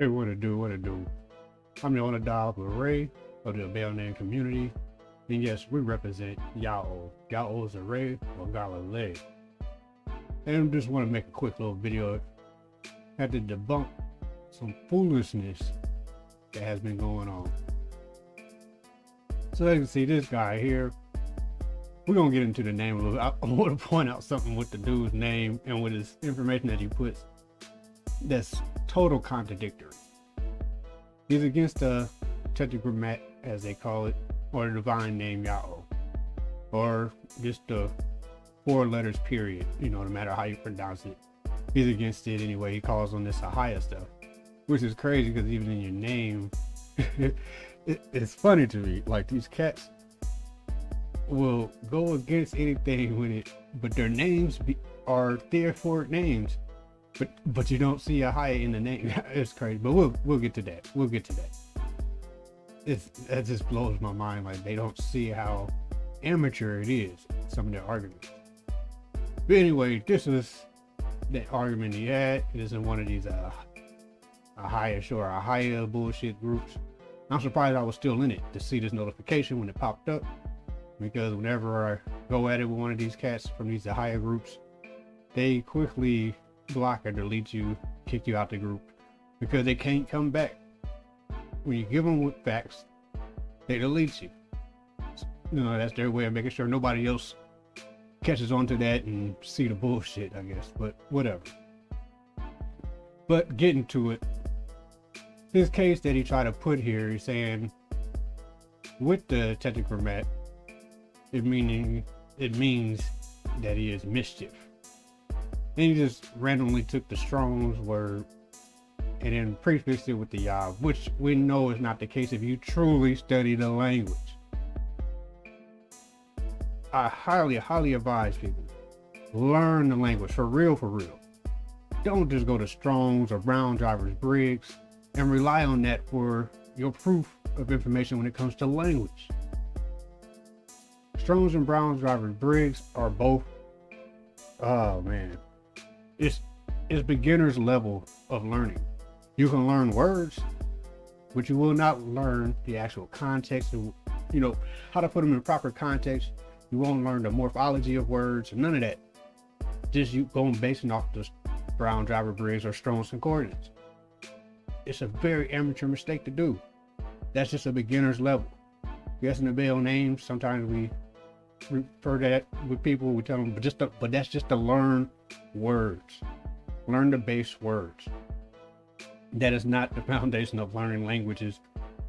Hey, what to do, what to do. I'm the owner of Ray of the Bell Name community. And yes, we represent Yao. Yao is a Ray or Galilei. And I just want to make a quick little video. Had to debunk some foolishness that has been going on. So as you can see, this guy here, we're gonna get into the name a little. I want to point out something with the dude's name and with his information that he puts that's total contradictory. He's against the tetragrammat, as they call it, or the divine name Yahweh, or just the 4 letters period, no matter how you pronounce it. He's against it anyway. He calls on this ahayah stuff, which is crazy because even in your name, it's funny to me. Like, these cats will go against anything with it, but their names are theophoric names, but you don't see ahayah in the name. It's crazy, but we'll get to that. We'll get to that. That just blows my mind. Like, they don't see how amateur it is, some of their arguments. But anyway, this is the argument he had. It is in one of these ahayah bullshit groups. I'm surprised I was still in it to see this notification when it popped up, because whenever I go at it with one of these cats from these ahayah groups, they quickly block or delete you, kick you out the group, because they can't come back. When you give them with facts, they delete you. That's their way of making sure nobody else catches on to that and see the bullshit, I guess, but whatever. But getting to it, this case that he tried to put here, he's saying with the tetragrammat, it means that he is mischief. And he just randomly took the Strong's word and then prefixed it with the Yah, which we know is not the case if you truly study the language. I highly advise people, learn the language for real. Don't just go to Strong's or Brown Drivers Briggs and rely on that for your proof of information when it comes to language. Strong's and Brown Drivers Briggs are both, oh man, it's beginner's level of learning. You can learn words, but you will not learn the actual context of, how to put them in proper context. You won't learn the morphology of words, none of that. Just you going basing off the Brown Driver Briggs or Strong's Concordance. It's a very amateur mistake to do. That's just a beginner's level. Guessing the Bell names, sometimes we refer to that with people, we tell them, but that's just to learn words. Learn the base words. That is not the foundation of learning languages.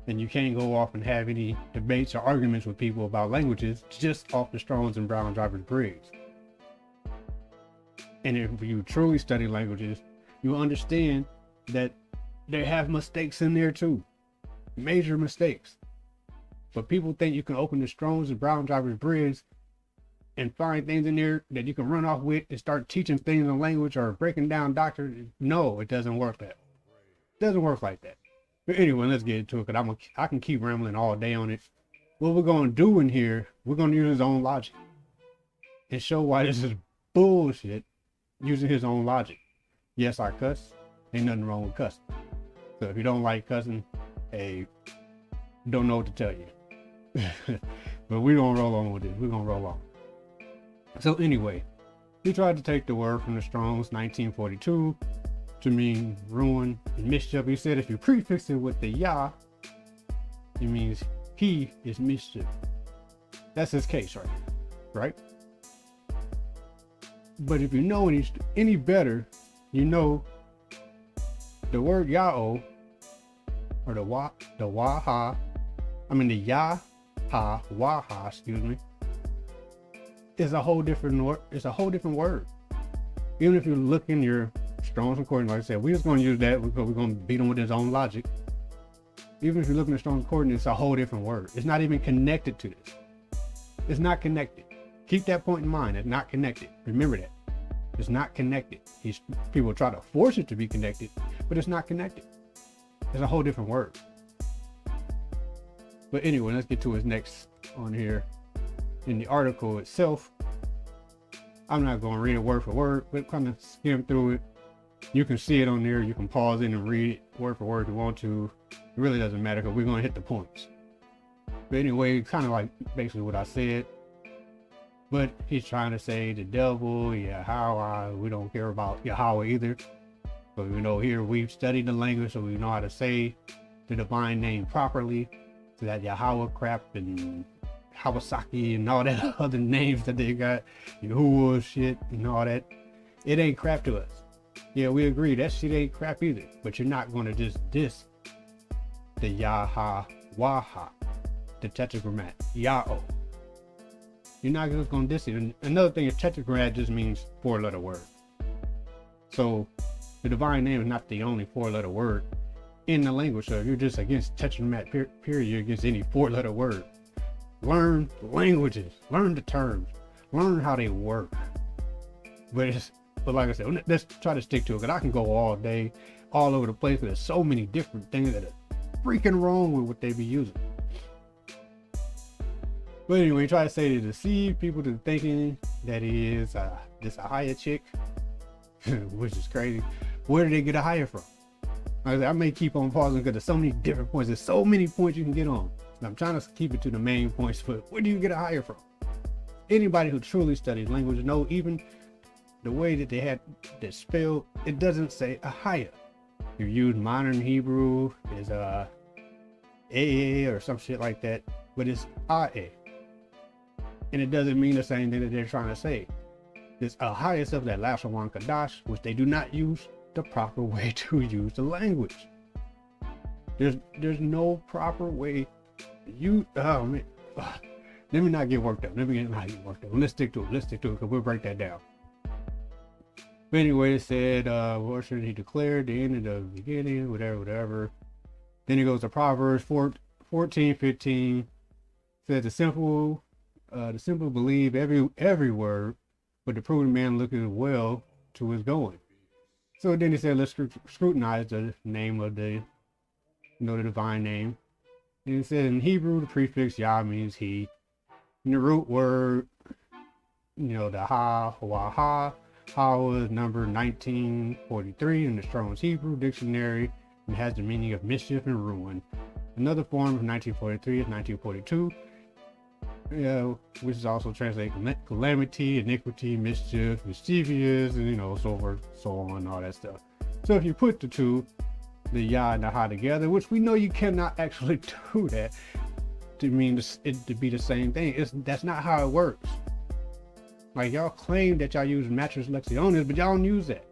And you can't go off and have any debates or arguments with people about languages just off the Strong's and Brown Drivers Briggs. And if you truly study languages, you understand that they have mistakes in there too. Major mistakes. But people think you can open the Strong's and Brown Drivers Briggs and find things in there that you can run off with and start teaching things in language or breaking down doctrine. No, it doesn't work that way. It doesn't work like that. But anyway, let's get into it, because I can keep rambling all day on it. What we're going to do in here, we're going to use his own logic and show why this is bullshit using his own logic. Yes, I cuss. Ain't nothing wrong with cussing. So if you don't like cussing, hey, don't know what to tell you. But we're going to roll on with it. We're going to roll on. So anyway, he tried to take the word from the Strong's 1942 to mean ruin and mischief. He said if you prefix it with the Yah, it means he is mischief. That's his case right here, right? But if you know any better, you know the word Yahweh, or the Waha, is a whole different word. It's a whole different word. Even if you look in your Strong's Concordance, like I said, we're just going to use that because we're going to beat him with his own logic. Even if you look in the Strong's Concordance, it's a whole different word. It's not even connected to this. It's not connected. Keep that point in mind. It's not connected. Remember that. It's not connected. People try to force it to be connected, but it's not connected. It's a whole different word. But anyway, let's get to his next on here. In the article itself, I'm not going to read it word for word, but kind of skim through it. You can see it on there. You can pause it and read it word for word if you want to. It really doesn't matter because we're going to hit the points. But anyway, kind of like basically what I said. But he's trying to say the devil, Yahweh. We don't care about Yahweh either. But we know here we've studied the language, so we know how to say the divine name properly. So that Yahweh crap and Hawasaki and all that other names that they got, Yahuwah shit and all that. It ain't crap to us. Yeah, we agree that shit ain't crap either. But you're not going to just diss the Yahweh, the tetragrammat, Yah-O. You're not just going to diss it. And another thing is tetragrammat just means 4-letter word. So the divine name is not the only 4-letter word in the language. So if you're just against tetragrammat period, you're against any 4-letter word. Learn languages, learn the terms, learn how they work. But like I said, let's try to stick to it, because I can go all day, all over the place. There's so many different things that are freaking wrong with what they be using. But anyway, try to say to deceive people to thinking that he is this ahayah chick, which is crazy. Where did they get ahayah from? Like I said, I may keep on pausing because there's so many different points. There's so many points you can get on. And I'm trying to keep it to the main points, but where do you get ahayah from? Anybody who truly studies language know even the way that they had this spelled, it doesn't say ahayah. You use modern Hebrew, is a or some shit like that, but it's ahayah. And it doesn't mean the same thing that they're trying to say. This ahayah stuff, that Lashawan Kadash, which they do not use the proper way to use the language. There's no proper way. Oh man, let me not get worked up. Let's stick to it because we'll break that down. But anyway, it said, what should he declare? The end of the beginning, whatever. Then it goes to Proverbs 14:15. Says the simple believe every word, but the prudent man looketh well to his going. So then he said, let's scrutinize the name of the divine name. And it said in Hebrew, the prefix Yah means he. And the root word, the ha is number 1943 in the Strong's Hebrew Dictionary, and has the meaning of mischief and ruin. Another form of 1943 is 1942, which is also translated calamity, iniquity, mischief, mischievous, and so forth, so on, all that stuff. So if you put the two, the Yah and the Ha together, which we know you cannot actually do that to mean it to be the same thing. That's not how it works. Like, y'all claim that y'all use Mattress Lexionis, but y'all don't use that.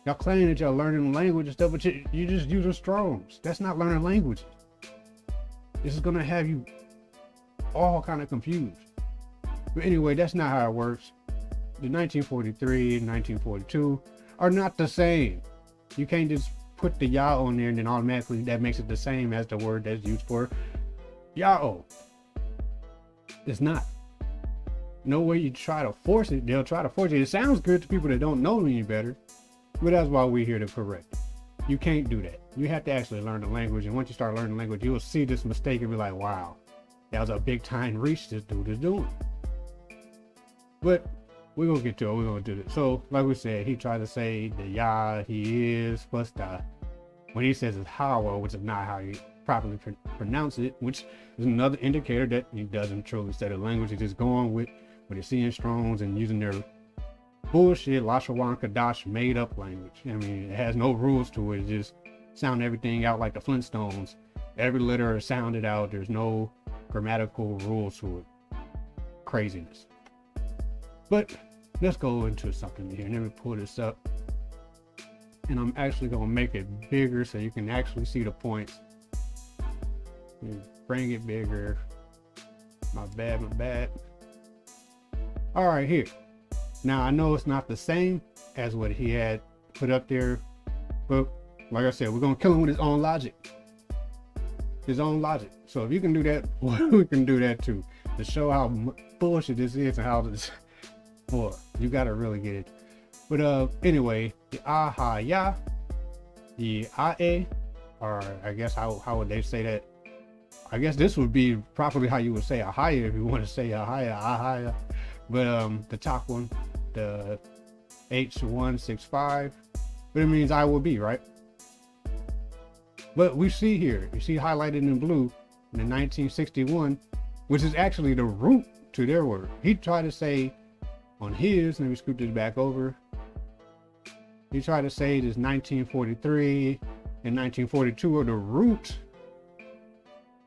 Y'all claim that y'all learning language and stuff, but you just using Strongs. That's not learning languages. This is gonna have you all kind of confused. But anyway, that's not how it works. The 1943 and 1942 are not the same. You can't just put the Yah on there and then automatically that makes it the same as the word that's used for Yah-O. It's not. No way you try to force it, they'll try to force it. It sounds good to people that don't know any better, but that's why we're here to correct it. You can't do that. You have to actually learn the language, and once you start learning the language, you'll see this mistake and be like, wow, that was a big time reach this dude is doing. But we're gonna get to it. We're gonna do this. So, like we said, he tried to say the Yah he is plus the, when he says it's Hawa, which is not how you properly pronounce it, which is another indicator that he doesn't truly study the language. He's just going with what he's seeing Strongs and using their bullshit Lashawan Kadash made up language. I mean, it has no rules to it. It just sound everything out like the Flintstones. Every letter is sounded out. There's no grammatical rules to it. Craziness. But let's go into something here. Let me pull this up. And I'm actually going to make it bigger so you can actually see the points. Bring it bigger. My bad. All right, here. Now, I know it's not the same as what he had put up there, but like I said, we're going to kill him with his own logic. So if you can do that, we can do that too. To show how bullshit this is and how this, boy, you got to really get it. But anyway, the ahayah, the ahayah, or I guess how would they say that? I guess this would be properly how you would say ahayah if you want to say ahayah. But the top one, the H165, but it means I will be, right? But we see here, you see highlighted in blue in the 1961, which is actually the root to their word. He tried to say on his, let me scoot this back over. He tried to say this 1943 and 1942 are the root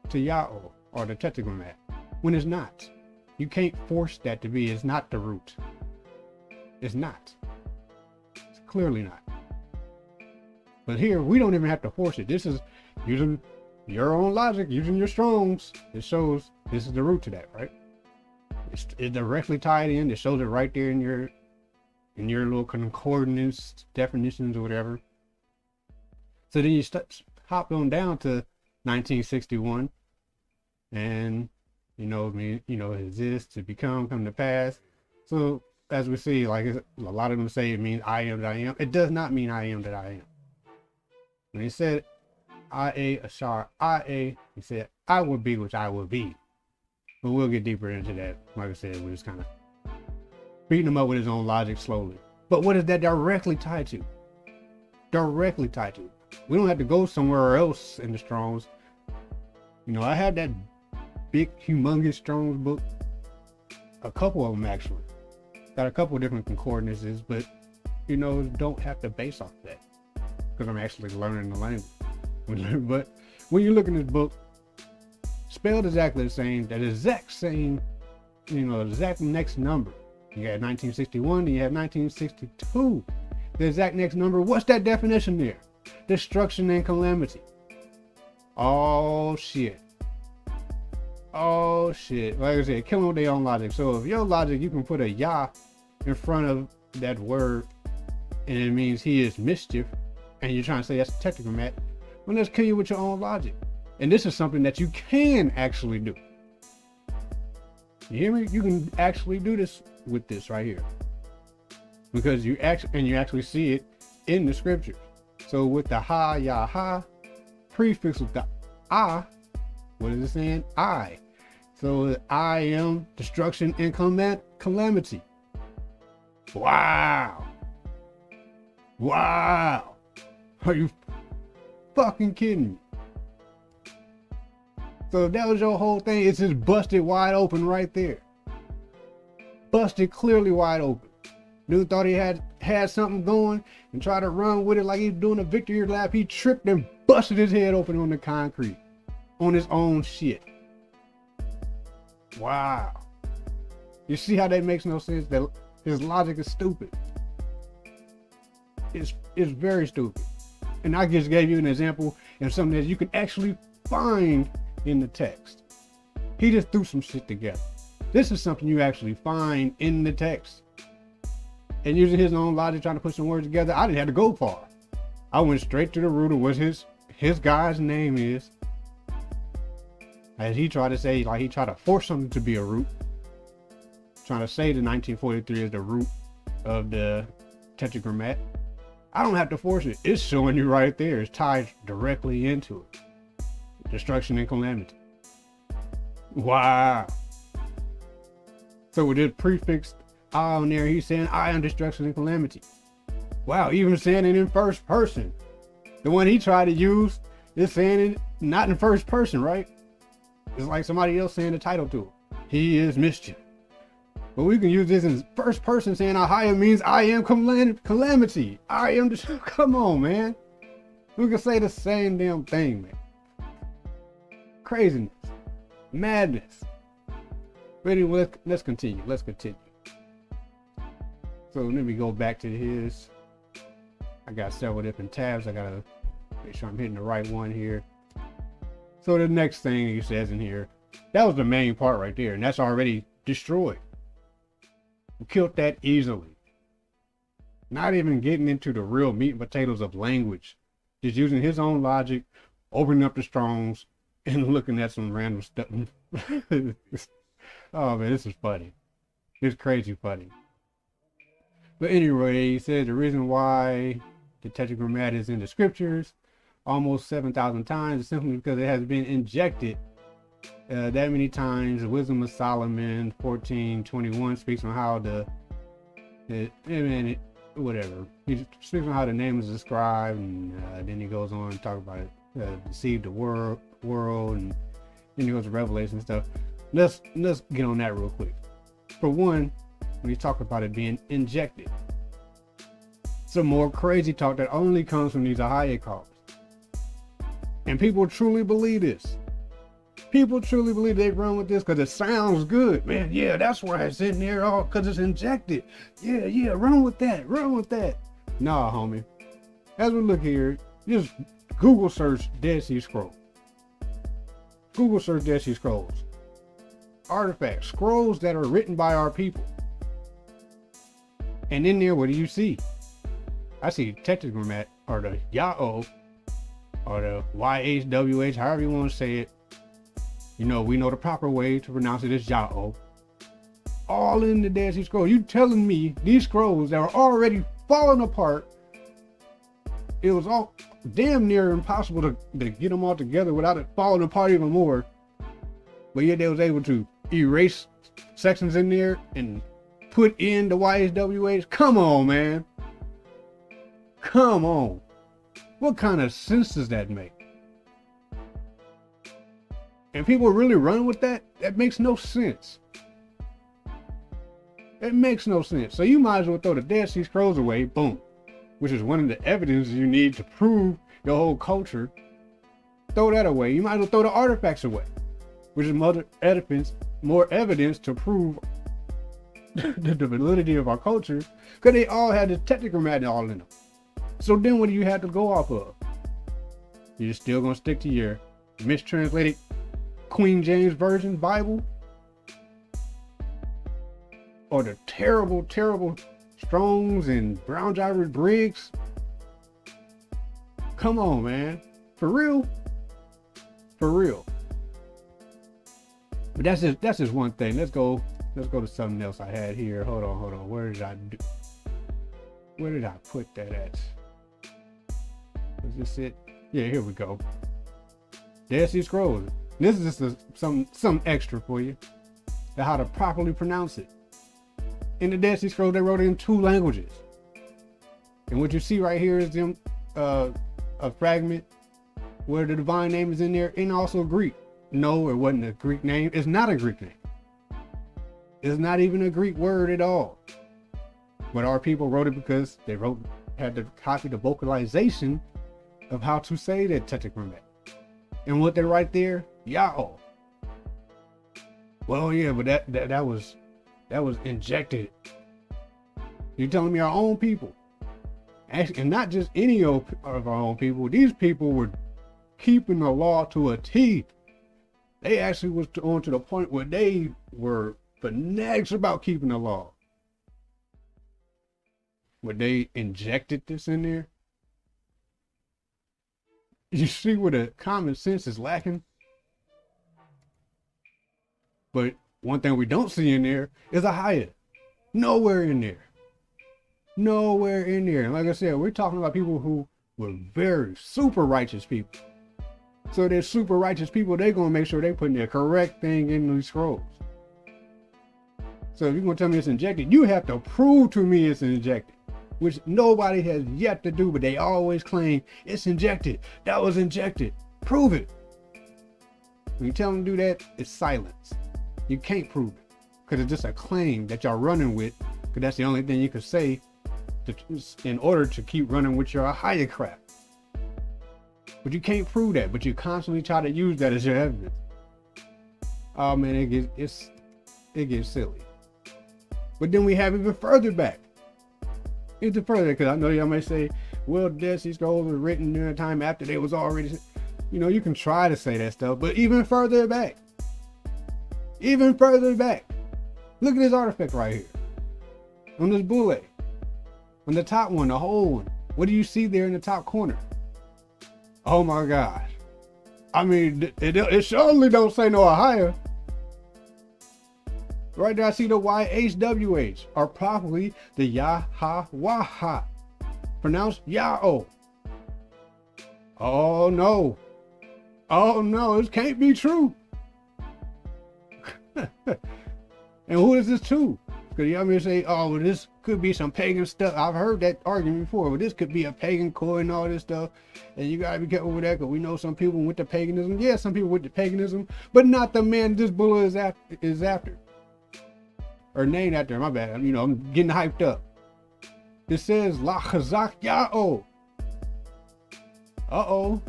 to Yahweh or the Tetragrammat, when it's not. You can't force that to be. It's not the root. It's not. It's clearly not. But here, we don't even have to force it. This is using your own logic, using your Strongs. It shows this is the root to that, right? It's directly tied in. It shows it right there in your little concordance definitions or whatever. So then you hop on down to 1961, and is this to become, come to pass. So as we see, like a lot of them say it means I am that I am. It does not mean I am that I am. When he said ahayah, ahayah, he said I will be which I will be. But we'll get deeper into that. Like I said, we're just kind of beating him up with his own logic slowly. But what is that directly tied to? Directly tied to. We don't have to go somewhere else in the Strongs. I had that big, humongous Strongs book. A couple of them actually. Got a couple of different concordances, but don't have to base off that. Because I'm actually learning the language. But when you look in this book, spelled exactly the same, that exact same, the exact next number. You got 1961, then you have 1962. The exact next number, what's that definition there? Destruction and calamity. Oh shit. Oh shit. Like I said, killing with their own logic. So if your logic, you can put a Yah in front of that word, and it means he is mischief, and you're trying to say that's a tetragrammat, well, let's kill you with your own logic. And this is something that you can actually do. You hear me? You can actually do this with this right here. Because you actually see it in the scriptures. So with the ahayah, prefix with the ah, what is it saying? I. So I am destruction and calamity. Wow. Wow. Are you fucking kidding me? So if that was your whole thing, it's just busted wide open right there. Busted clearly wide open. Dude thought he had something going and tried to run with it like he was doing a victory lap. He tripped and busted his head open on the concrete. On his own shit. Wow. You see how that makes no sense? That his logic is stupid. It's very stupid. And I just gave you an example of something that you can actually find in the text. He just threw some shit together. This is something you actually find in the text. And using his own logic, trying to put some words together, I didn't have to go far. I went straight to the root of what his guy's name is. As he tried to say, like he tried to force something to be a root. Trying to say the 1943 is the root of the tetragrammat. I don't have to force it. It's showing you right there. It's tied directly into it. Destruction and calamity. Wow. So with this prefix I on there, he's saying I am destruction and calamity. Wow, even saying it in first person. The one he tried to use is saying it not in first person, right? It's like somebody else saying the title to it. He is mischief. But we can use this in first person, saying ahayah means I am calamity. I am come on, man. We can say the same damn thing, man. Craziness. Madness. But anyway, let's continue. Let's continue. So let me go back to his. I got several different tabs. I gotta make sure I'm hitting the right one here. So the next thing he says in here, that was the main part right there, and that's already destroyed. We killed that easily. Not even getting into the real meat and potatoes of language. Just using his own logic, opening up the Strongs, and looking at some random stuff. Oh man, this is funny. It's crazy funny. But anyway, he said the reason why the tetragrammat is in the scriptures almost 7,000 times is simply because it has been injected that many times. The Wisdom of Solomon 14:21 speaks on how whatever. He speaks on how the name is described, and then he goes on and talk about it, deceive the world, and then he goes to Revelation and stuff. Let's get on that real quick. For one, when he talked about it being injected, some more crazy talk that only comes from these ahayah cults. And people truly believe this. People truly believe they run with this because it sounds good, man. Yeah, that's why it's in there, all because it's injected. Yeah, run with that, Nah, homie. As we look here, just Google search Dead Sea Scrolls. Google search Dead Sea Scrolls. Artifacts, scrolls that are written by our people. And in there, what do you see? I see tetragrammat, or the Yah-O, or the YHWH, however you want to say it. You know, we know the proper way to pronounce it is Yah-O. All in the Dead Sea Scrolls. You telling me these scrolls that are already falling apart, it was all damn near impossible to get them all together without it falling apart even more. But yet they was able to erase sections in there and put in the YHWH. Come on, man. Come on. What kind of sense does that make? And people really run with that? That makes no sense. It makes no sense. So you might as well throw the Dead Sea Scrolls away, boom, which is one of the evidences you need to prove your whole culture. Throw that away. You might as well throw the artifacts away, which is more evidence to prove the validity of our culture, because they all had the tetragrammaton all in them. So then what do you have to go off of? You're still gonna stick to your mistranslated Queen James Version Bible? Or the terrible, terrible Strongs and Brown Jarvis Briggs? Come on, man. For real? For real. But that's just one thing. Let's go to something else I had here. Hold on. Where did I put that at? Was this it? Yeah, here we go. Dead Sea Scrolls. This is just some extra for you. How to properly pronounce it. In the Dead Sea Scrolls, they wrote it in 2 languages. And what you see right here is them a fragment where the divine name is in there, and also Greek. No, it wasn't a Greek name. It's not a Greek name. It's not even a Greek word at all. But our people wrote it because they had to copy the vocalization of how to say that tetragrammat. And what they write there, Yah-O. Well, yeah, but that was injected. You're telling me our own people, and not just any of our own people. These people were keeping the law to a T. They actually was on to the point where they were fanatics about keeping the law. But they injected this in there. You see where the common sense is lacking? But one thing we don't see in there is ahayah. Nowhere in there. Nowhere in there. And like I said, we're talking about people who were very super righteous people. So they're super righteous people, they're going to make sure they're putting the correct thing in these scrolls. So if you're going to tell me it's injected, you have to prove to me it's injected. Which nobody has yet to do, but they always claim it's injected. That was injected. Prove it. When you tell them to do that, it's silence. You can't prove it because it's just a claim that y'all running with, because that's the only thing you can say in order to keep running with your ahayah crap. But you can't prove that, but you constantly try to use that as your evidence. Oh man, it gets silly. But then we have even further back. Even further, because I know y'all may say, well, Dead Sea Scrolls was written during a time after they was already, you can try to say that stuff, but even further back. Even further back. Look at this artifact right here. On this bulle. On the top one, the whole one. What do you see there in the top corner? Oh my gosh. I mean, it surely don't say no ahayah. Right there, I see the YHWH, or properly the Yahawah, pronounced Yah-O. Oh no. Oh no, this can't be true. And who is this to? Because y'all may say, oh, well, this could be some pagan stuff. I've heard that argument before, but this could be a pagan core and all this stuff. And you got to be careful with that, because we know some people went to paganism. Yeah, some people went to paganism, but not the man this bull is after. Or named after, my bad. I'm getting hyped up. It says, La Chazak Ya'o. Uh-oh.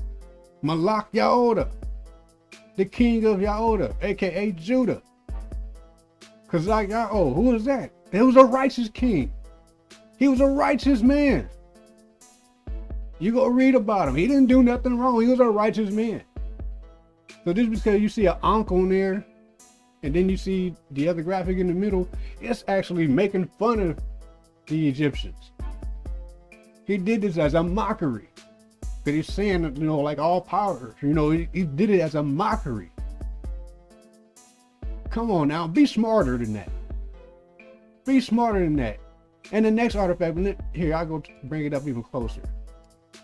Malak Yaoda. The king of Yaoda, a.k.a. Judah. Chazak Ya'o, who is that? He was a righteous king. He was a righteous man. You go read about him. He didn't do nothing wrong. He was a righteous man. So just because you see an ankh on there, and then you see the other graphic in the middle, it's actually making fun of the Egyptians. He did this as a mockery. Because he's saying, like all power, he did it as a mockery. Come on now, be smarter than that. Be smarter than that. And the next artifact, here, I'll go bring it up even closer.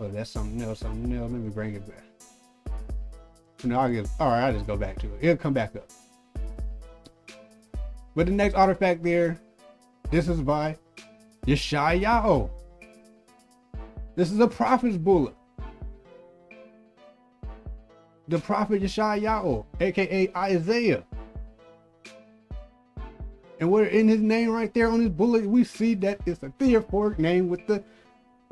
Oh, that's something else. Let me bring it back. I'll just go back to it. It'll come back up. But the next artifact there, this is by Yeshayahu. This is a prophet's bullet. The prophet Yeshayahu, aka Isaiah. And we're in his name right there on his bullet, we see that it's a theophoric name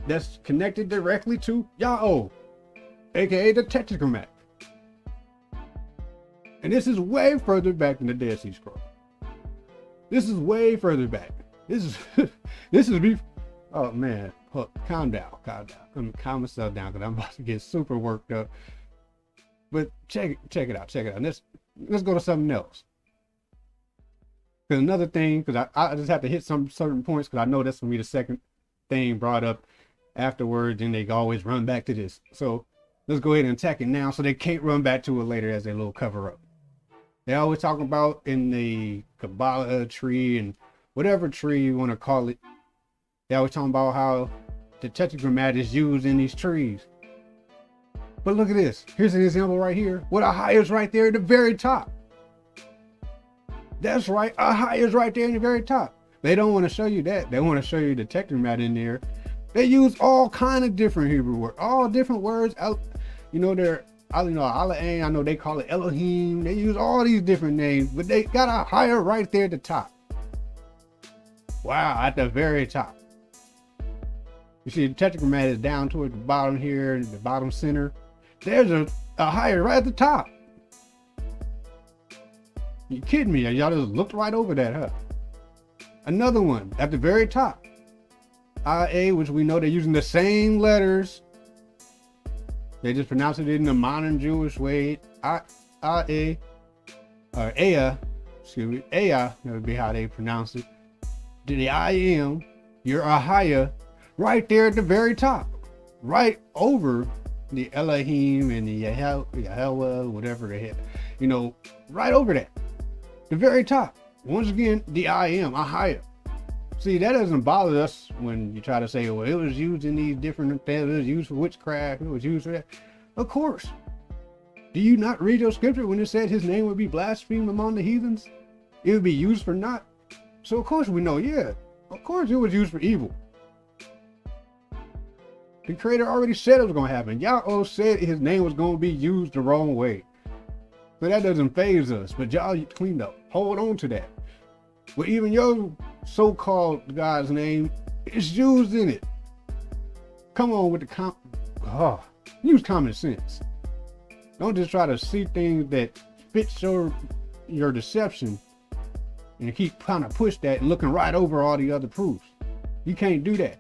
that's connected directly to Yahweh, aka the Tetragrammaton. And this is way further back than the Dead Sea Scroll. This is way further back. This is me. Oh man, calm down. I'm gonna calm myself down because I'm about to get super worked up. But check it out. Let's go to something else. Because another thing, because I just have to hit some certain points, because I know that's gonna be the second thing brought up afterwards, and they always run back to this. So let's go ahead and attack it now, so they can't run back to it later as a little cover up. They always talk about in the Kabbalah tree and whatever tree you want to call it. They always talking about how the Tetragrammaton is used in these trees. But look at this. Here's an example right here. What ahayah is right there at the very top. That's right. Ahayah is right there in the very top. They don't want to show you that. They want to show you the Tetragrammaton in there. They use all kind of different Hebrew words, all different words. They're, I know they call it Elohim. They use all these different names, but they got ahayah right there at the top. Wow, at the very top. You see the Tetragrammaton is down toward the bottom here, the bottom center. There's a ahayah right at the top. You kidding me? Y'all just looked right over that, huh? Another one at the very top. IA, which we know they're using the same letters. They just pronounce it in the modern Jewish way. IA, or Aya, excuse me, Aya, that would be how they pronounce it. The I am, your ahayah, right there at the very top. Right over the Elohim and the Yahweh, whatever the hell, right over that. The very top. Once again, the I am, ahayah. See, that doesn't bother us when you try to say, well, it was used in these different things. It was used for witchcraft. It was used for that. Of course. Do you not read your scripture when it said his name would be blasphemed among the heathens? It would be used for naught. So of course we know, yeah, of course it was used for evil. The Creator already said it was going to happen. Yahweh said his name was going to be used the wrong way. So that doesn't faze us, but y'all cleaned up. Hold on to that. But even your so-called God's name is used in it. Come on with the use common sense. Don't just try to see things that fits your deception and keep trying to push that and looking right over all the other proofs. You can't do that.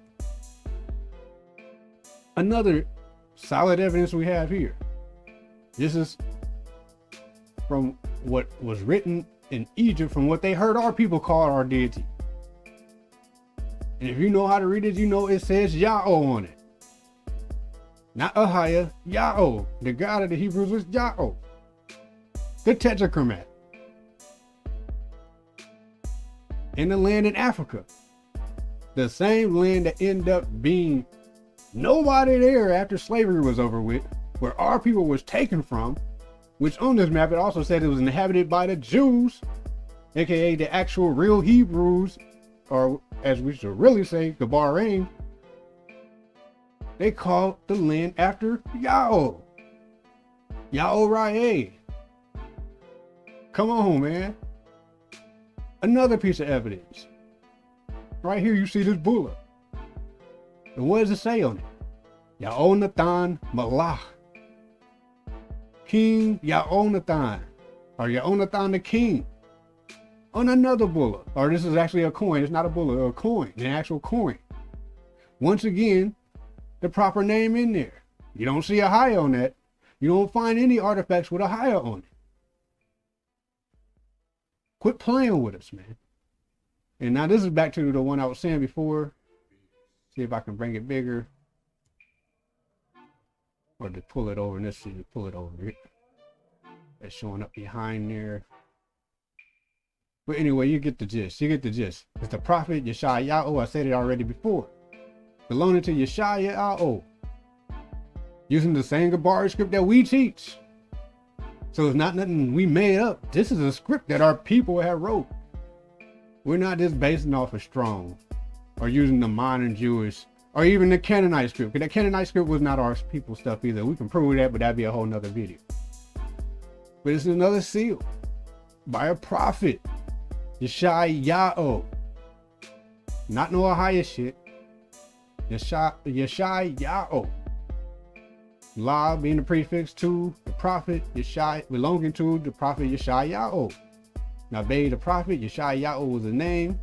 Another solid evidence we have here. This is from what was written in Egypt, from what they heard our people call our deity. And if you know how to read it, you know it says Yahweh on it. Not ahayah, Yahweh. The God of the Hebrews was Yahweh. The Tetragrammaton. In the land in Africa. The same land that ended up being nobody there after slavery was over with, where our people was taken from, which on this map it also said it was inhabited by the Jews, aka the actual real Hebrews or as we should really say, Gabarane, they called the land after Yao. Yao Rae. Come on, man. Another piece of evidence. Right here, you see this bullet. And what does it say on it? Yaonathan Malach. King Yaonathan. Or Yaonathan the king. On another bullet. Or this is actually a coin. It's not a bullet, a coin. An actual coin. Once again, the proper name in there. You don't see ahayah on that. You don't find any artifacts with ahayah on it. Quit playing with us, man. And now this is back to the one I was saying before. See if I can bring it bigger. Or to pull it over. Let's see, pull it over here. That's showing up behind there. But anyway, you get the gist. You get the gist. It's the prophet Yeshayahu. I said it already before. Belonging to Yeshayahu. Using the same Gemara script that we teach. So it's not nothing we made up. This is a script that our people have wrote. We're not just basing off of Strong or using the modern Jewish or even the Canaanite script. Because the Canaanite script was not our people stuff either. We can prove that, but that'd be a whole nother video. But it's another seal by a prophet, Yeshayahu. Not no ahayah shit. Yeshayahu. La being the prefix to the prophet Yeshai, belonging to the prophet Yeshayahu. Now, Bay the prophet Yeshayahu was a name,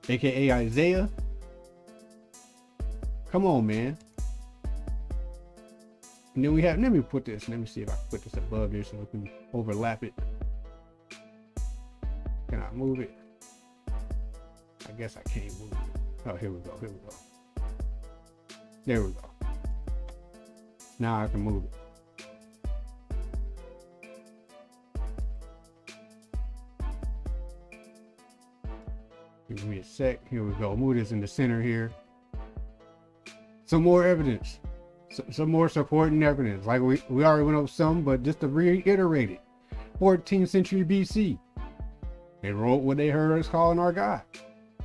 aka Isaiah. Come on, man. And then we have, let me put this, let me see if I can put this above there so we can overlap it. Can I move it? I guess I can't move it. Oh, here we go, here we go. There we go. Now I can move it. Give me a sec. Here we go. Move this in the center here. Some more evidence. Some more supporting evidence. Like we already went over some, but just to reiterate it. 14th century BC. They wrote what they heard us calling our God.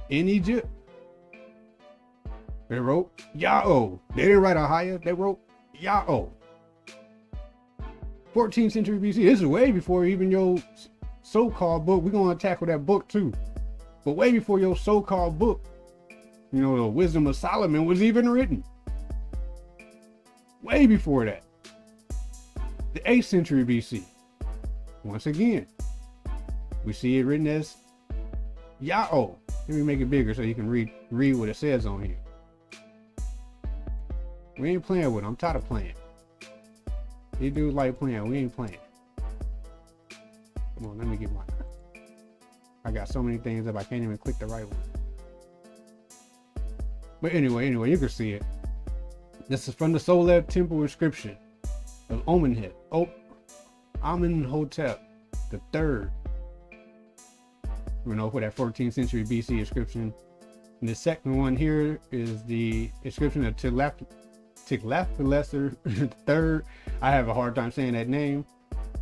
In Egypt. They wrote Yao. They didn't write ahayah. They wrote Yao. 14th century BC. This is way before even your so-called book. We're going to tackle that book too. But way before your so-called book, you know, the Wisdom of Solomon was even written. Way before that. The 8th century BC. Once again, we see it written as Yao. Let me make it bigger so you can read what it says on here. We ain't playing with them. I'm tired of playing. These dudes like playing. We ain't playing. Come on, let me get my... I got so many things up I can't even click the right one. But anyway, you can see it. This is from the Solev Temple inscription of Amenhotep. Amenhotep the third. You know, for that 14th century BC inscription. And the second one here is the inscription of Tiglath-Pileser III. I have a hard time saying that name.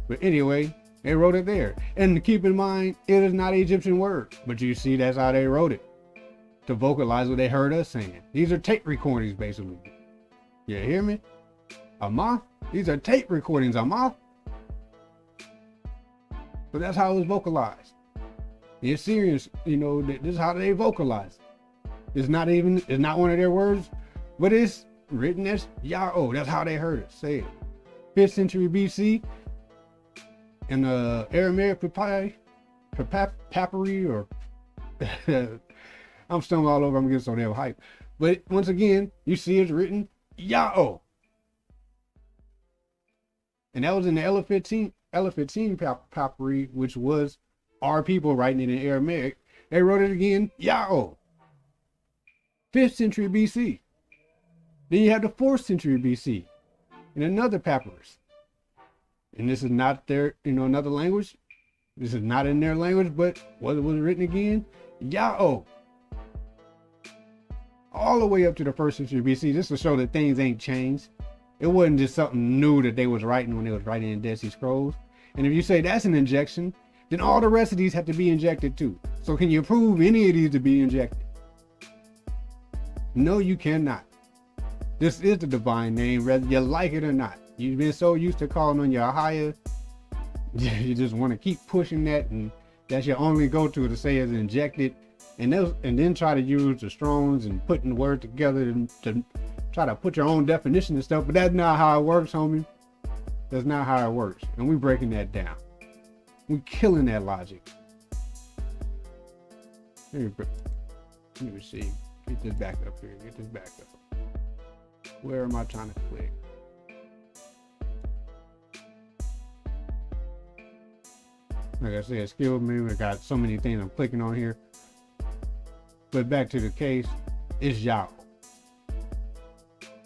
But anyway, they wrote it there. And to keep in mind, it is not an Egyptian word. But you see, that's how they wrote it. To vocalize what they heard us saying. These are tape recordings, basically. You hear me? Amah? These are tape recordings, Amah. But that's how it was vocalized. The Assyrians, you know, this is how they vocalize. It's not one of their words, but it's written as Yao. That's how they heard it. Say it. 5th century BC. In the Aramaic papyri, or I'm stumbling all over. I'm getting so damn hype. But once again, you see it's written Yao. And that was in the Elephantine papyri, which was our people writing it in Aramaic. They wrote it again, Yao. 5th century BC. Then you have the 4th century BC in another papyrus. And this is not their, another language. This is not in their language, but what was written again? Yao. All the way up to the 1st century BC, just to show that things ain't changed. It wasn't just something new that they was writing when they was writing in Dead Sea Scrolls. And if you say that's an injection, then all the rest of these have to be injected too. So can you prove any of these to be injected? No, you cannot. This is the divine name, whether you like it or not. You've been so used to calling on your ahayah, you just want to keep pushing that, and that's your only go-to to say is injected, and then try to use the Strongs and putting the word together to try to put your own definition and stuff. But that's not how it works, homie. That's not how it works, and we breaking that down. We killing that logic. Let me see. Get this back up here. Get this back up. Where am I trying to click? Like I said, skill memory. I got so many things I'm clicking on here. But back to the case, it's Yahweh.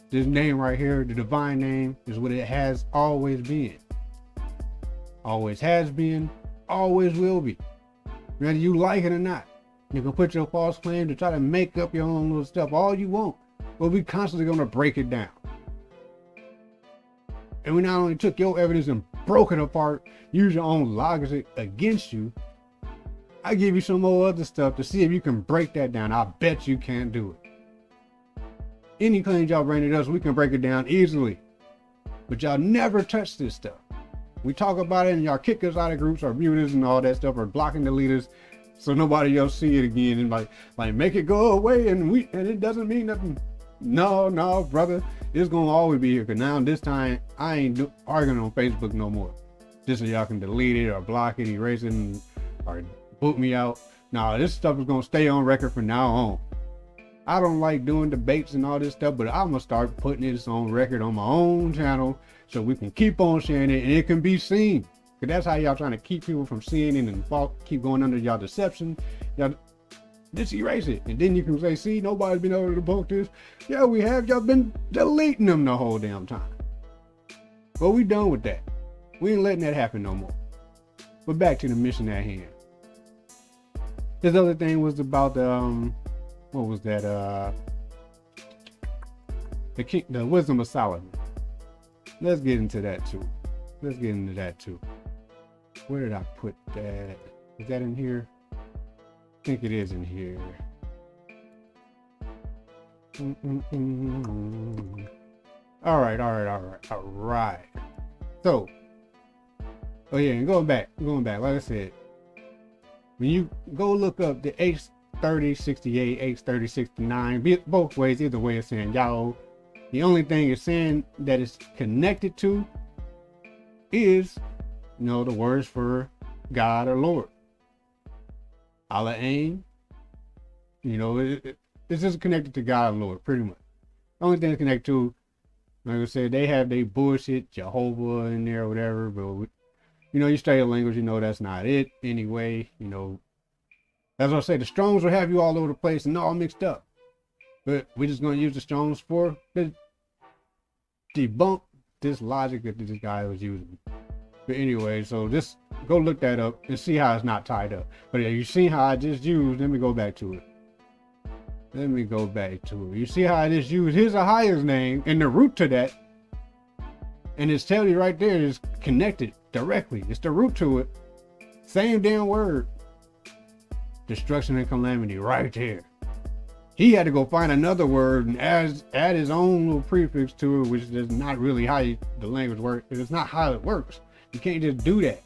This name right here, the divine name, is what it has always been. Always has been, always will be. Whether you like it or not. You can put your false claim to try to make up your own little stuff all you want. But we constantly gonna break it down. And we not only took your evidence and broke it apart, use your own logic against you, I give you some more other stuff to see if you can break that down. I bet you can't do it. Any claims y'all bring to us, we can break it down easily. But y'all never touch this stuff. We talk about it and y'all kick us out of groups or mute us and all that stuff, or blocking the leaders so nobody else see it again, and like make it go away, and it doesn't mean nothing. No, brother, it's gonna always be here. Cause now this time I ain't arguing on Facebook no more. Just so y'all can delete it or block it, erase it, or boot me out. Nah, this stuff is gonna stay on record from now on. I don't like doing debates and all this stuff, but I'm gonna start putting this on record on my own channel so we can keep on sharing it and it can be seen. Cause that's how y'all trying to keep people from seeing it and keep going under y'all deception. Y'all just erase it. And then you can say, see, nobody's been able to debunk this. Yeah, we have. Y'all been deleting them the whole damn time. But we done with that. We ain't letting that happen no more. But back to the mission at hand. This other thing was about the, what was that? The wisdom of Solomon. Let's get into that too. Where did I put that? Is that in here? I think it is in here. All right. So, oh yeah, and going back, like I said, when you go look up the H3068, H3069, both ways, either way it's saying Yahweh. The only thing it's saying that it's connected to is, the words for God or Lord. Allah aim, it's just connected to God and Lord, pretty much. The only thing it's connected to, like I said, they have their bullshit Jehovah in there or whatever, but you study the language, that's not it anyway. As I say, the Strongs will have you all over the place and all mixed up. But we're just going to use the Strongs for to debunk this logic that this guy was using. But anyway, so just go look that up and see how it's not tied up. But yeah, you see how I just used, let me go back to it. You see how I just used his ahayah's name and the root to that. And it's telling you right there, it's connected directly. It's the root to it. Same damn word. Destruction and calamity right there. He had to go find another word and add his own little prefix to it, which is not really how the language works. It's not how it works. You can't just do that.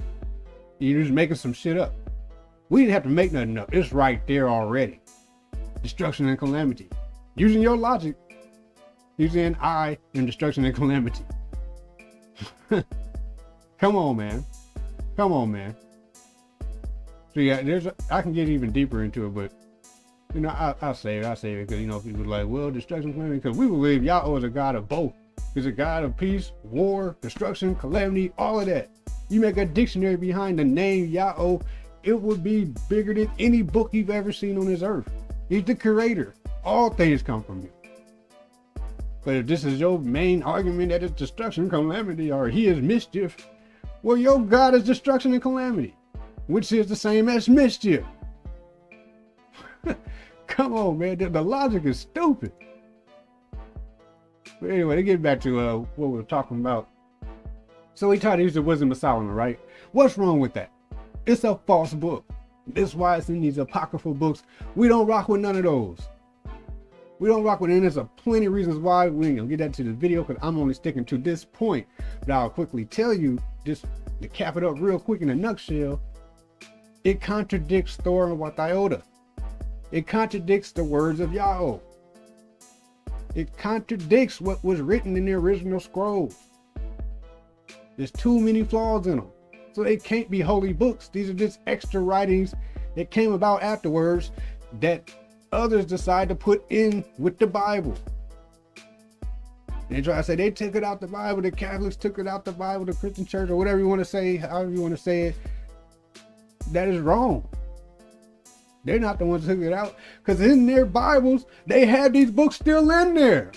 You're just making some shit up. We didn't have to make nothing up. It's right there already. Destruction and calamity. Using your logic, using I in destruction and calamity. Come on, man. So yeah, I can get even deeper into it, but I'll save it because people are like, well, destruction, calamity, because we believe Yahweh is a God of both. He's a God of peace, war, destruction, calamity, all of that. You make a dictionary behind the name Yahweh, it would be bigger than any book you've ever seen on this earth. He's the creator. All things come from him. But if this is your main argument that it's destruction, calamity, or he is mischief, well, your God is destruction and calamity, which is the same as mischief. Come on, man. The logic is stupid. But anyway, to get back to what we were talking about. So he tried to use the wisdom of Solomon, right? What's wrong with that? It's a false book. That's why it's in these apocryphal books. We don't rock with none of those. We don't rock with it, and there's plenty of reasons why. We ain't gonna get that to the video because I'm only sticking to this point. But I'll quickly tell you, just to cap it up real quick in a nutshell, it contradicts Thor and Wathiota. It contradicts the words of Yahweh. It contradicts what was written in the original scrolls. There's too many flaws in them. So they can't be holy books. These are just extra writings that came about afterwards that others decide to put in with the Bible. They try to say they took it out the Bible, the Catholics took it out the Bible, the Christian church, or whatever you want to say, however you want to say it. That is wrong. They're not the ones who took it out, because in their Bibles, they had these books still in there.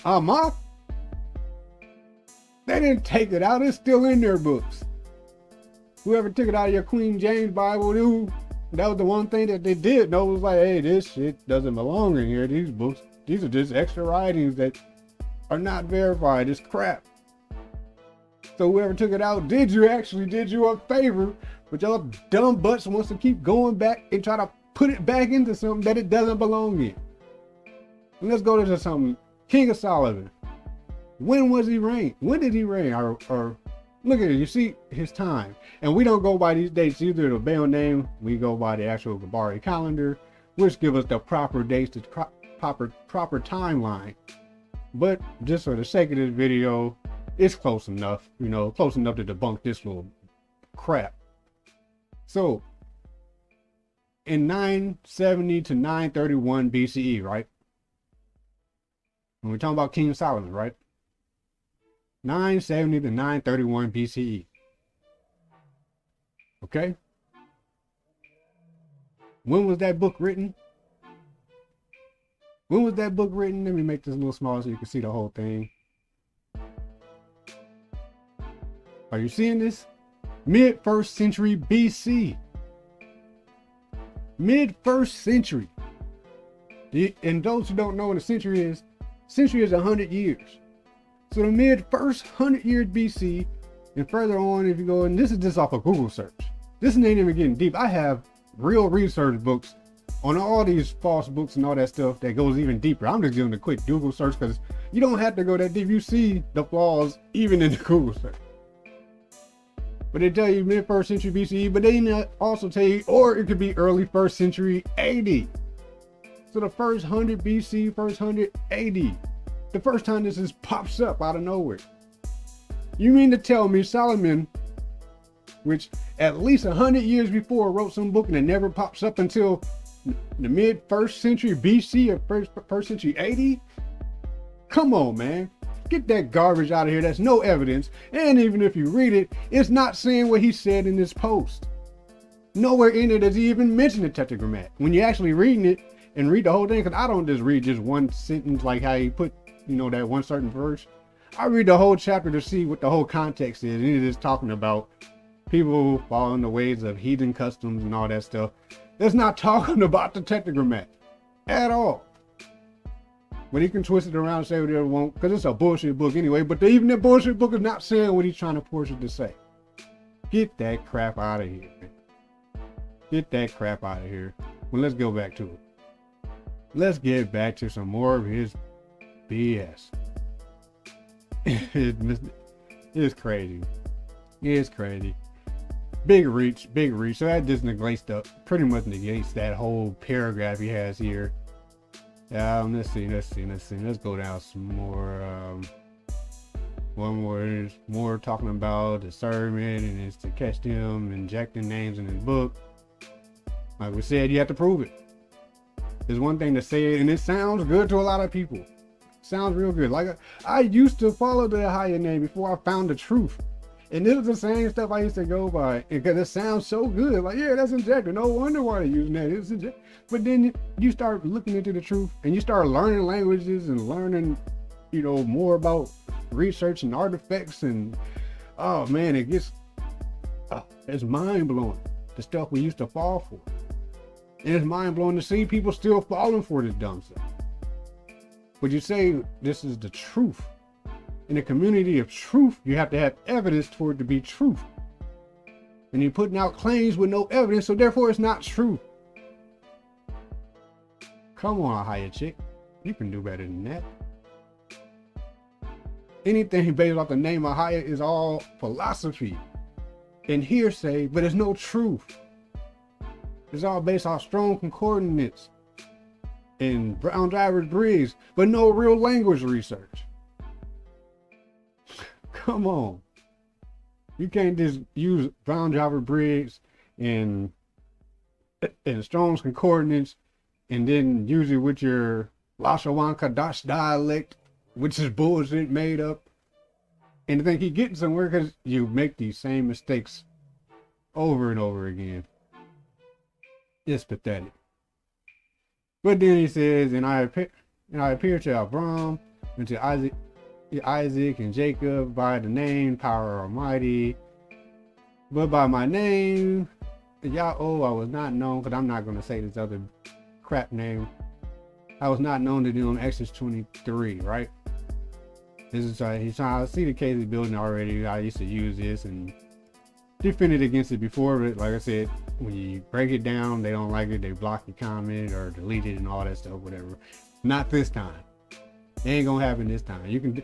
They didn't take it out, it's still in their books. Whoever took it out of your Queen James Bible, that was the one thing that they did know, was like, hey, this shit doesn't belong in here. These books, these are just extra writings that are not verified. It's crap. So whoever took it out did you a favor, but y'all dumb butts wants to keep going back and try to put it back into something that it doesn't belong in. And let's go to something. King of Solomon. When was he reign? When did he reign? Or look at it, you see his time. And we don't go by these dates either, the Baal name. We go by the actual Gabari calendar, which give us the proper dates, the proper timeline. But just for the sake of this video, it's close enough, close enough to debunk this little crap. So, in 970 to 931 BCE, right? When we're talking about King Solomon, right? 970 to 931 BCE. Okay? When was that book written? When was that book written? Let me make this a little smaller so you can see the whole thing. Are you seeing this? Mid 1st century BC. Mid 1st century. And those who don't know what a century is 100 years. So the mid 100 years BC, and further on, if you go, and this is just off of Google search. This ain't even getting deep. I have real research books on all these false books and all that stuff that goes even deeper. I'm just doing a quick Google search because you don't have to go that deep. You see the flaws even in the Google search. But they tell you mid 1st century BCE, but they also tell you, or it could be early 1st century AD. So the first 100 BC, first 100 AD. The first time this pops up out of nowhere. You mean to tell me Solomon, which at least 100 years before wrote some book and it never pops up until the mid 1st century BC or first century AD? Come on, man. Get that garbage out of here. That's no evidence. And even if you read it, it's not saying what he said in this post. Nowhere in it does he even mention the tetragrammat. When you're actually reading it and read the whole thing, because I don't just read just one sentence like how he put, that one certain verse. I read the whole chapter to see what the whole context is. And it is talking about people following the ways of heathen customs and all that stuff. That's not talking about the tetragrammat at all. But he can twist it around and say whatever he wants, because it's a bullshit book anyway. But even the bullshit book is not saying what he's trying to force it to say. Get that crap out of here, man. Get that crap out of here. Well, let's go back to it. Let's get back to some more of his BS. It's crazy. It's crazy. Big reach. So that just pretty much negates that whole paragraph he has here. Let's see. Let's go down some more. One more talking about the sermon, and it's to catch them injecting names in his book. Like we said, you have to prove it. There's one thing to say it, and it sounds good to a lot of people. Sounds real good. Like I used to follow the ahayah name before I found the truth. And this is the same stuff I used to go by, because it sounds so good. Like, yeah, that's injected. No wonder why they're using that. It's injected. But then you start looking into the truth, and you start learning languages and learning, more about research and artifacts. And oh man, it's mind blowing. The stuff we used to fall for. And it's mind blowing to see people still falling for this dumb stuff. But you say this is the truth. In a community of truth, you have to have evidence for it to be truth. And you're putting out claims with no evidence, so therefore it's not true. Come on, ahayah chick. You can do better than that. Anything based off the name ahayah is all philosophy and hearsay, but it's no truth. It's all based off strong concordance and Brown Driver's Briggs, but no real language research. Come on. You can't just use Brown Driver's Briggs and Strong's Concordance and then use it with your Lashawan Kadash dialect, which is bullshit made up, and think you're getting somewhere because you make these same mistakes over and over again. It's pathetic. But then he says, and I appear to Abram and to Isaac and Jacob by the name Power Almighty, but by my name Yahweh I was not known, because I'm not going to say this other crap name. I was not known to them. Exodus 23, right? This is he's trying to see the case he's building already. I used to use this and defended against it before, but like I said, when you break it down, they don't like it. They block your comment or delete it and all that stuff, whatever. Not this time. It ain't gonna happen this time. You can,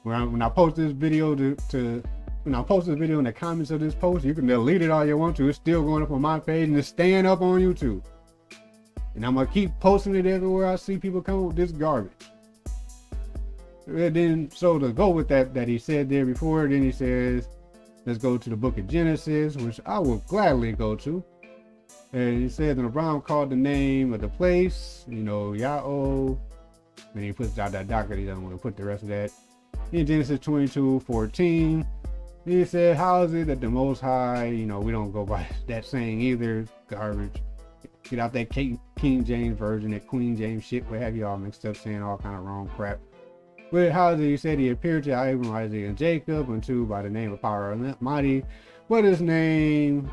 when I post this video when I post this video in the comments of this post, you can delete it all you want to. It's still going up on my page and it's staying up on YouTube. And I'm gonna keep posting it everywhere I see people come with this garbage. And then, so to go with that he said there before, then he says, let's go to the book of Genesis, which I will gladly go to. And he said, and Abraham called the name of the place, Yahweh. And he puts out that docket, he doesn't want to put the rest of that. In Genesis 22:14, he said, how is it that the Most High, we don't go by that saying either, garbage. Get out that King James version, that Queen James shit, what have you all mixed up, saying all kind of wrong crap. But how is it? He said he appeared to Abraham, Isaac, and Jacob, and two by the name of Power Almighty. But his name,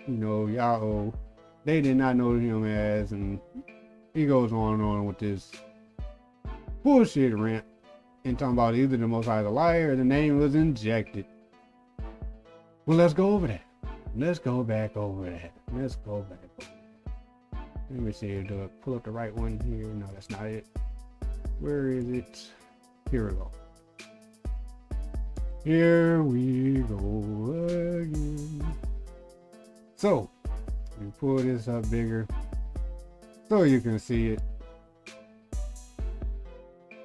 Yahweh, they did not know him as, and he goes on and on with this bullshit rant and talking about either the Most High is a liar or the name was injected. Well, let's go over that. Let's go back over that. Let's go back over that. Let me see, do I pull up the right one here? No, that's not it. Where is it? Here we go. Here we go again. So, let me pull this up bigger so you can see it.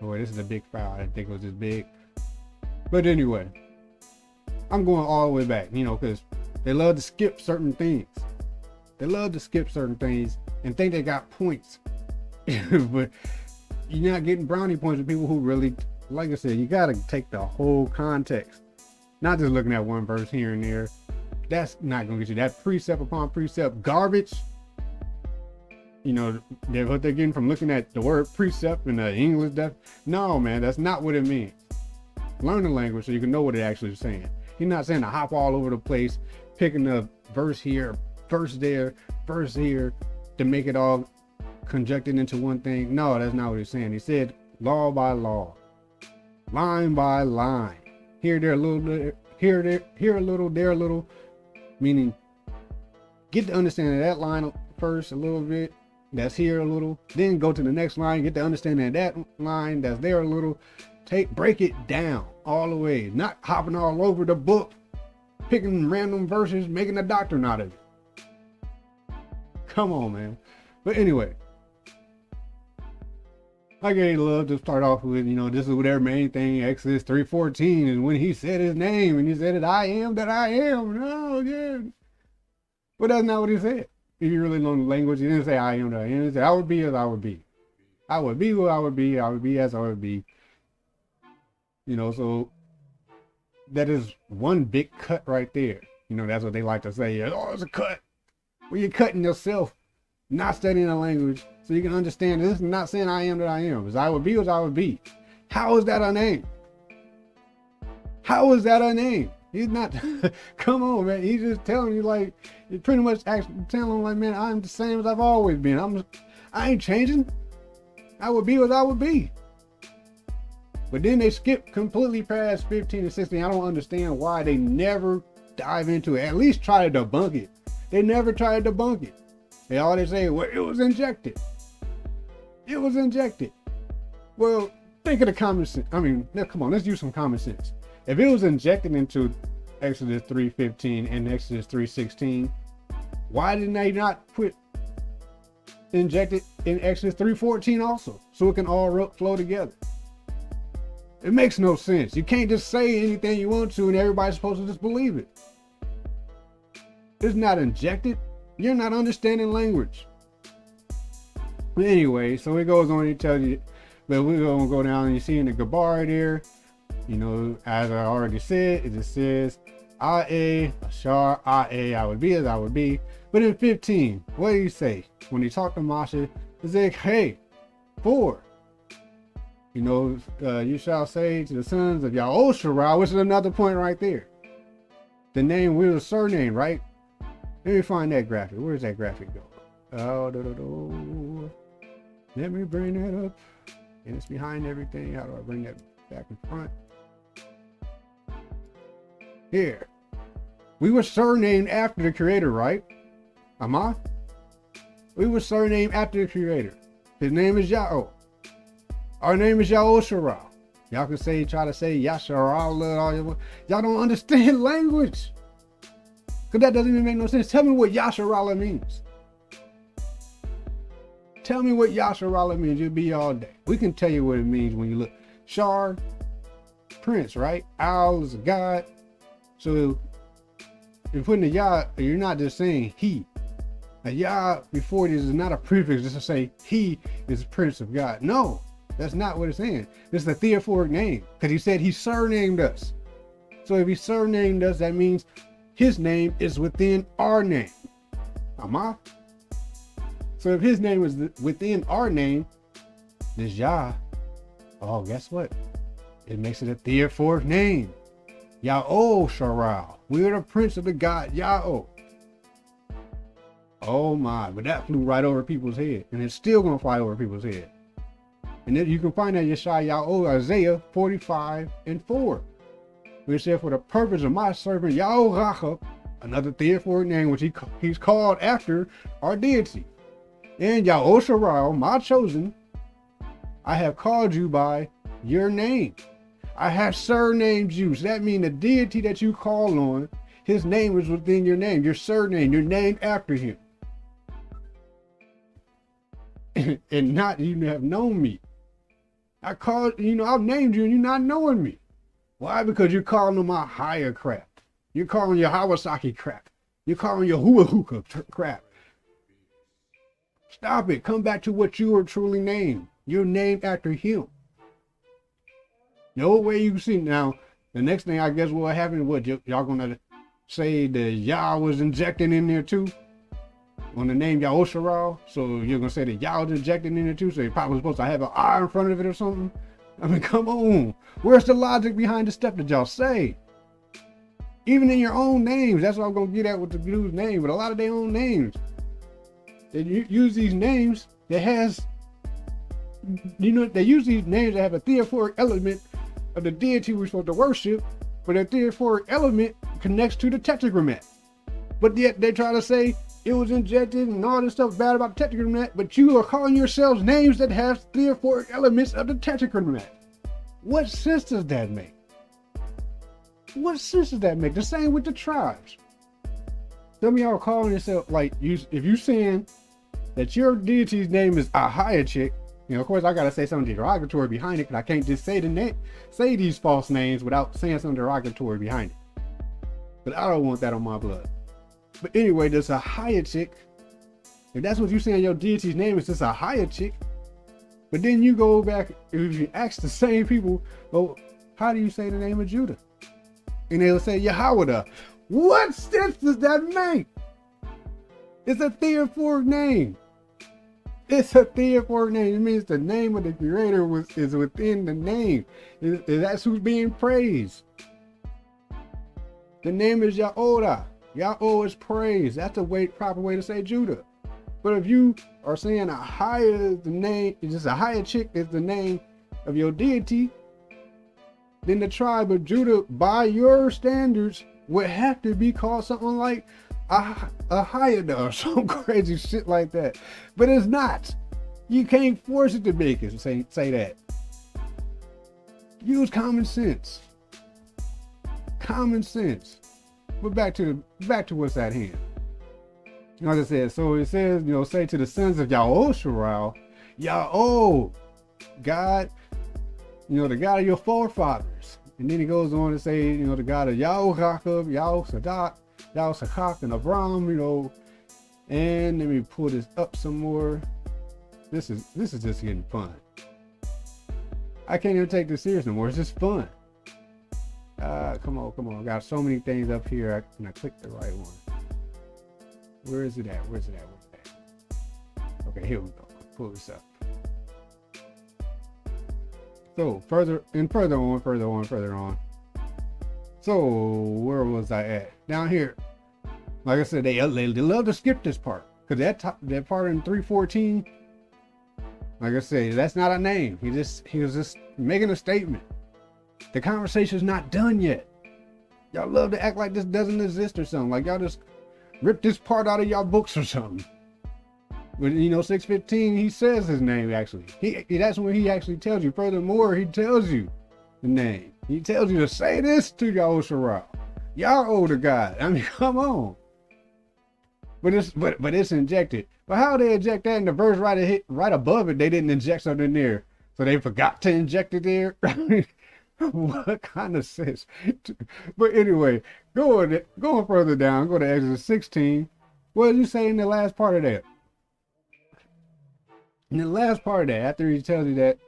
Oh, wait, this is a big file. I didn't think it was this big. But anyway, I'm going all the way back, because they love to skip certain things. They love to skip certain things and think they got points. But you're not getting brownie points with people who really, like I said, you got to take the whole context. Not just looking at one verse here and there. That's not going to get you that precept upon precept garbage. What they're getting from looking at the word precept in the English def. No, man, that's not what it means. Learn the language so you can know what it actually is saying. You're not saying to hop all over the place, picking a verse here, verse there, verse here, to make it all conjected into one thing. No, that's not what he's saying. He said law by law, line by line, here, there, a little, here a little, there a little, meaning get the understanding of that line first a little bit, that's here a little, then go to the next line, get the understanding of that line that's there a little, break it down all the way, not hopping all over the book, picking random verses, making a doctrine out of it. Come on, man. But anyway, I gave love to start off with, this is their main thing, Exodus 3:14, is when he said his name, and he said it, I am that I am. No, yeah. But that's not what he said. If you really know the language, he didn't say I am that I am. He said, I would be as I would be. I would be who I would be. I would be as I would be. So that is one big cut right there. That's what they like to say. Oh, it's a cut. Well, you're cutting yourself, not studying the language, so you can understand this is not saying I am that I am. As I would be as I would be. How is that a name? How is that a name? He's not, come on, man. He's just telling you, like, he's pretty much actually telling him, like, man, I'm the same as I've always been. I ain't changing. I would be as I would be. But then they skip completely past 15 and 16. I don't understand why they never dive into it. At least try to debunk it. They never try to debunk it. They always say, well, it was injected. It was injected. Well, think of the common sense. I mean, now, come on, let's use some common sense. If it was injected into Exodus 3:15 and Exodus 3:16, why didn't they not put injected in Exodus 3:14 also, so it can all flow together? It makes no sense. You can't just say anything you want to and everybody's supposed to just believe it. It's not injected. You're not understanding language. But anyway, so it goes on to tell you, but we're going to go down and you see in the Gabar there, you know, as I already said, it just says, ahayah, ashar, ahayah, I would be as I would be. But in 15, what do you say? When he talked to Moshe, he said, hey, 4. You know, you shall say to the sons of Yahusha, which is another point right there. The name with a surname, right? Let me find that graphic. Where's that graphic go? Oh, let me bring that up. And it's behind everything. How do I bring that back in front? Here. We were surnamed after the Creator, right? Am I? We were surnamed after the Creator. His name is Yahweh. Our name is Yahushua. Y'all can say, try to say Yasharallah. Y'all don't understand language. Because that doesn't even make no sense. Tell me what Yasharallah means. Tell me what Yasharallah means. You'll be all day. We can tell you what it means when you look. Shar, prince, right? Al is a god. So you're putting the Yah, you're not just saying he. A Yah before this is not a prefix just to say he is prince of God. No. That's not what it's saying. It's a theophoric name because he said he surnamed us. So if he surnamed us, that means his name is within our name. Am? So if his name is within our name, this Yah, oh, guess what? It makes it a theophoric name. Yahushua. We're the prince of the God Yahweh. Oh my, but that flew right over people's head. And it's still going to fly over people's head. And then you can find that Yeshayahu, Isaiah 45:4. Which said, for the purpose of my servant Yahuwah, another theophoric name which he's called after our deity. And Yahushua, my chosen, I have called you by your name. I have surnamed you. So that means the deity that you call on, his name is within your name. Your surname, you're named after him. And not you have known me. I called, I've named you and you're not knowing me. Why? Because you're calling them my higher crap. You're calling your Hawasaki crap. You're calling your hua hookah crap. Stop it. Come back to what you are truly named. You're named after him. No way you see. Now, the next thing I guess what happened, what y'all gonna say the Yah was injecting in there too? On the name Yahushua, so you're gonna say that Yah was injected in there too, so you're probably supposed to have an I in front of it or something? I mean, come on. Where's the logic behind the stuff that y'all say? Even in your own names, that's what I'm gonna get at with the dude's name, but a lot of their own names. They use these names that has, they use these names that have a theophoric element of the deity we're supposed to worship, but that theophoric element connects to the tetragrammat. But yet they try to say it was injected and all this stuff bad about the tetragrammat, but you are calling yourselves names that have theophoric elements of the tetragrammat. What sense does that make? What sense does that make? The same with the tribes. Some of y'all are calling yourself, like, if you're saying that your deity's name is ahayah, of course I gotta say something derogatory behind it, because I can't just say say these false names without saying something derogatory behind it. But I don't want that on my blood. But anyway, there's a ahayah chick. If that's what you're saying your deity's name is, just a ahayah chick. But then you go back, if you ask the same people, well, how do you say the name of Judah? And they'll say Yahweh. What sense does that make? It's a theophoric name. It's a theophoric name. It means the name of the Creator is within the name. That's who's being praised. The name is Yahweh. Yahweh is praised. That's the proper way to say Judah. But if you are saying ahayah is the name, it's just ahayah chick is the name of your deity, then the tribe of Judah, by your standards, would have to be called something like ahayah or some crazy shit like that. But it's not. You can't force it to make it say that. Use common sense. Common sense. But back to what's at hand. Like I said, so it says, say to the sons of Yahusharao, God, the God of your forefathers. And then he goes on to say, the God of Yahushua, Yahusadak, Yahusakak, and Abraham, and let me pull this up some more. This is just getting fun. I can't even take this serious no more. It's just fun. Come on. I got so many things up here. I clicked the right one. Where is it at? Okay, here we go. Pull this up. So further on. So where was I at? Down here. Like I said, they love to skip this part because that part in 3:14. Like I said, that's not a name. He was just making a statement. The conversation's not done yet. Y'all love to act like this doesn't exist or something. Like y'all just rip this part out of y'all books or something. But 6:15, he says his name actually. That's when he actually tells you. Furthermore, he tells you the name. He tells you to say this to Yahushua. Y'all older God. I mean, come on. But it's injected. But how they inject that in the verse right above it? They didn't inject something there, so they forgot to inject it there. What kind of sense? But anyway, going further down, go to Exodus 16. What did you say in the last part of that? In the last part of that, after he tells you that,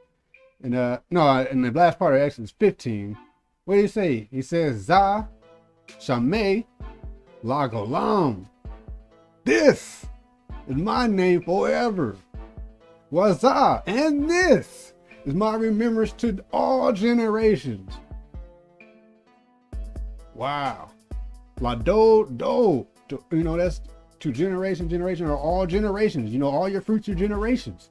in the last part of Exodus 15, what did he say? He says, Zah, Shameh, Lagolam. This is my name forever. Wazah, and this is my remembrance to all generations. Wow. La do. That's to generation, or all generations. All your future generations.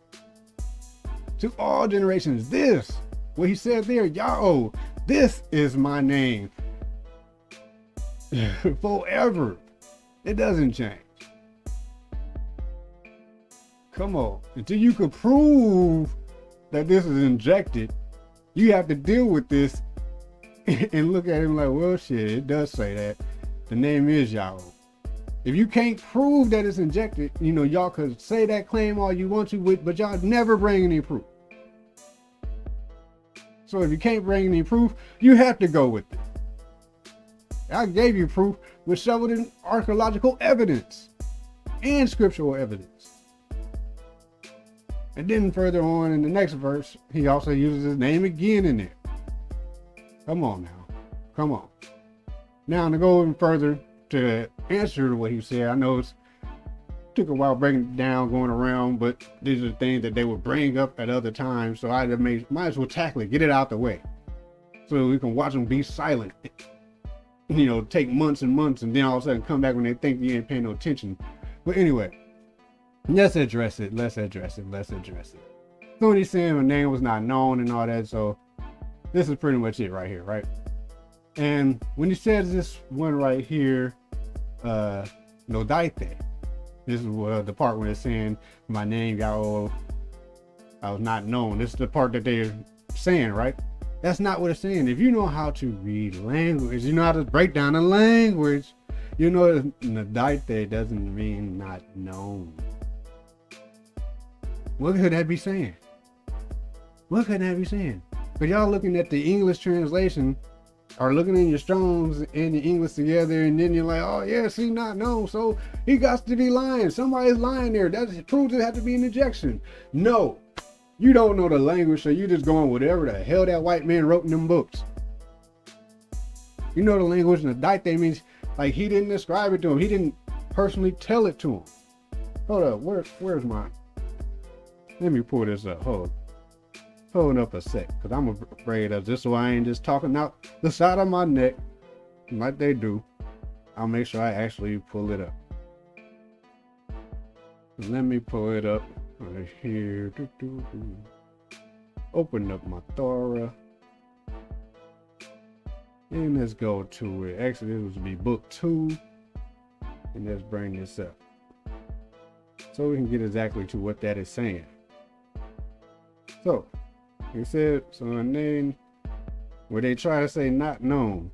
To all generations. This, what he said there, this is my name. Forever. It doesn't change. Come on. Until you can prove that this is injected, you have to deal with this and look at him like, well, shit, it does say that. The name is Yahweh. If you can't prove that it's injected, y'all could say that claim all you want to, but y'all never bring any proof. So if you can't bring any proof, you have to go with it. I gave you proof with shoveled in archaeological evidence and scriptural evidence. And then further on in the next verse, he also uses his name again in there. Come on now. Come on. Now to go even further to answer what he said, I know it took a while breaking it down, going around, but these are the things that they would bring up at other times. So I might as well tackle it, get it out the way. So we can watch them be silent. Take months and months, and then all of a sudden come back when they think you ain't paying no attention. But anyway. Let's address it. So when he's saying my name was not known and all that, so this is pretty much it right here, right? And when he says this one right here, no daite, this is the part where it's saying my name, Yahweh, I was not known. This is the part that they're saying, right? That's not what it's saying. If you know how to read language, you know how to break down the language, Nadaite doesn't mean not known. What could that be saying? But y'all looking at the English translation, or looking in your Strongs and the English together, and then you're like, oh yeah, see, not known, so he got to be lying. Somebody's lying there. That proves it had to be an injection. No, you don't know the language, so you just going whatever the hell that white man wrote in them books. The language, and the daite means like he didn't describe it to him. He didn't personally tell it to him. Hold up, where's mine? Let me pull this up. Hold up a sec, because I'm afraid of this, so I ain't just talking out the side of my neck like they do. I'll make sure I actually pull it up. Let me pull it up right here. Open up my Torah. And let's go to it. Actually, this would be book 2. And let's bring this up, so we can get exactly to what that is saying. So, he said, so and then where they try to say not known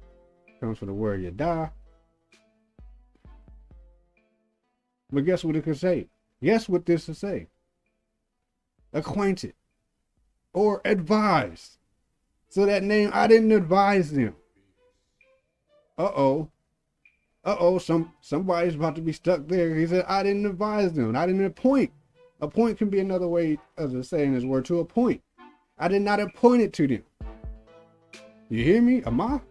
comes from the word yada. But guess what it could say? Guess what this will say? Acquainted or advised. So that name, I didn't advise them. Somebody's about to be stuck there. He said, I didn't advise them. I didn't appoint. Appoint can be another way of saying this word, to appoint. I did not appoint it to them. You hear me? Ama?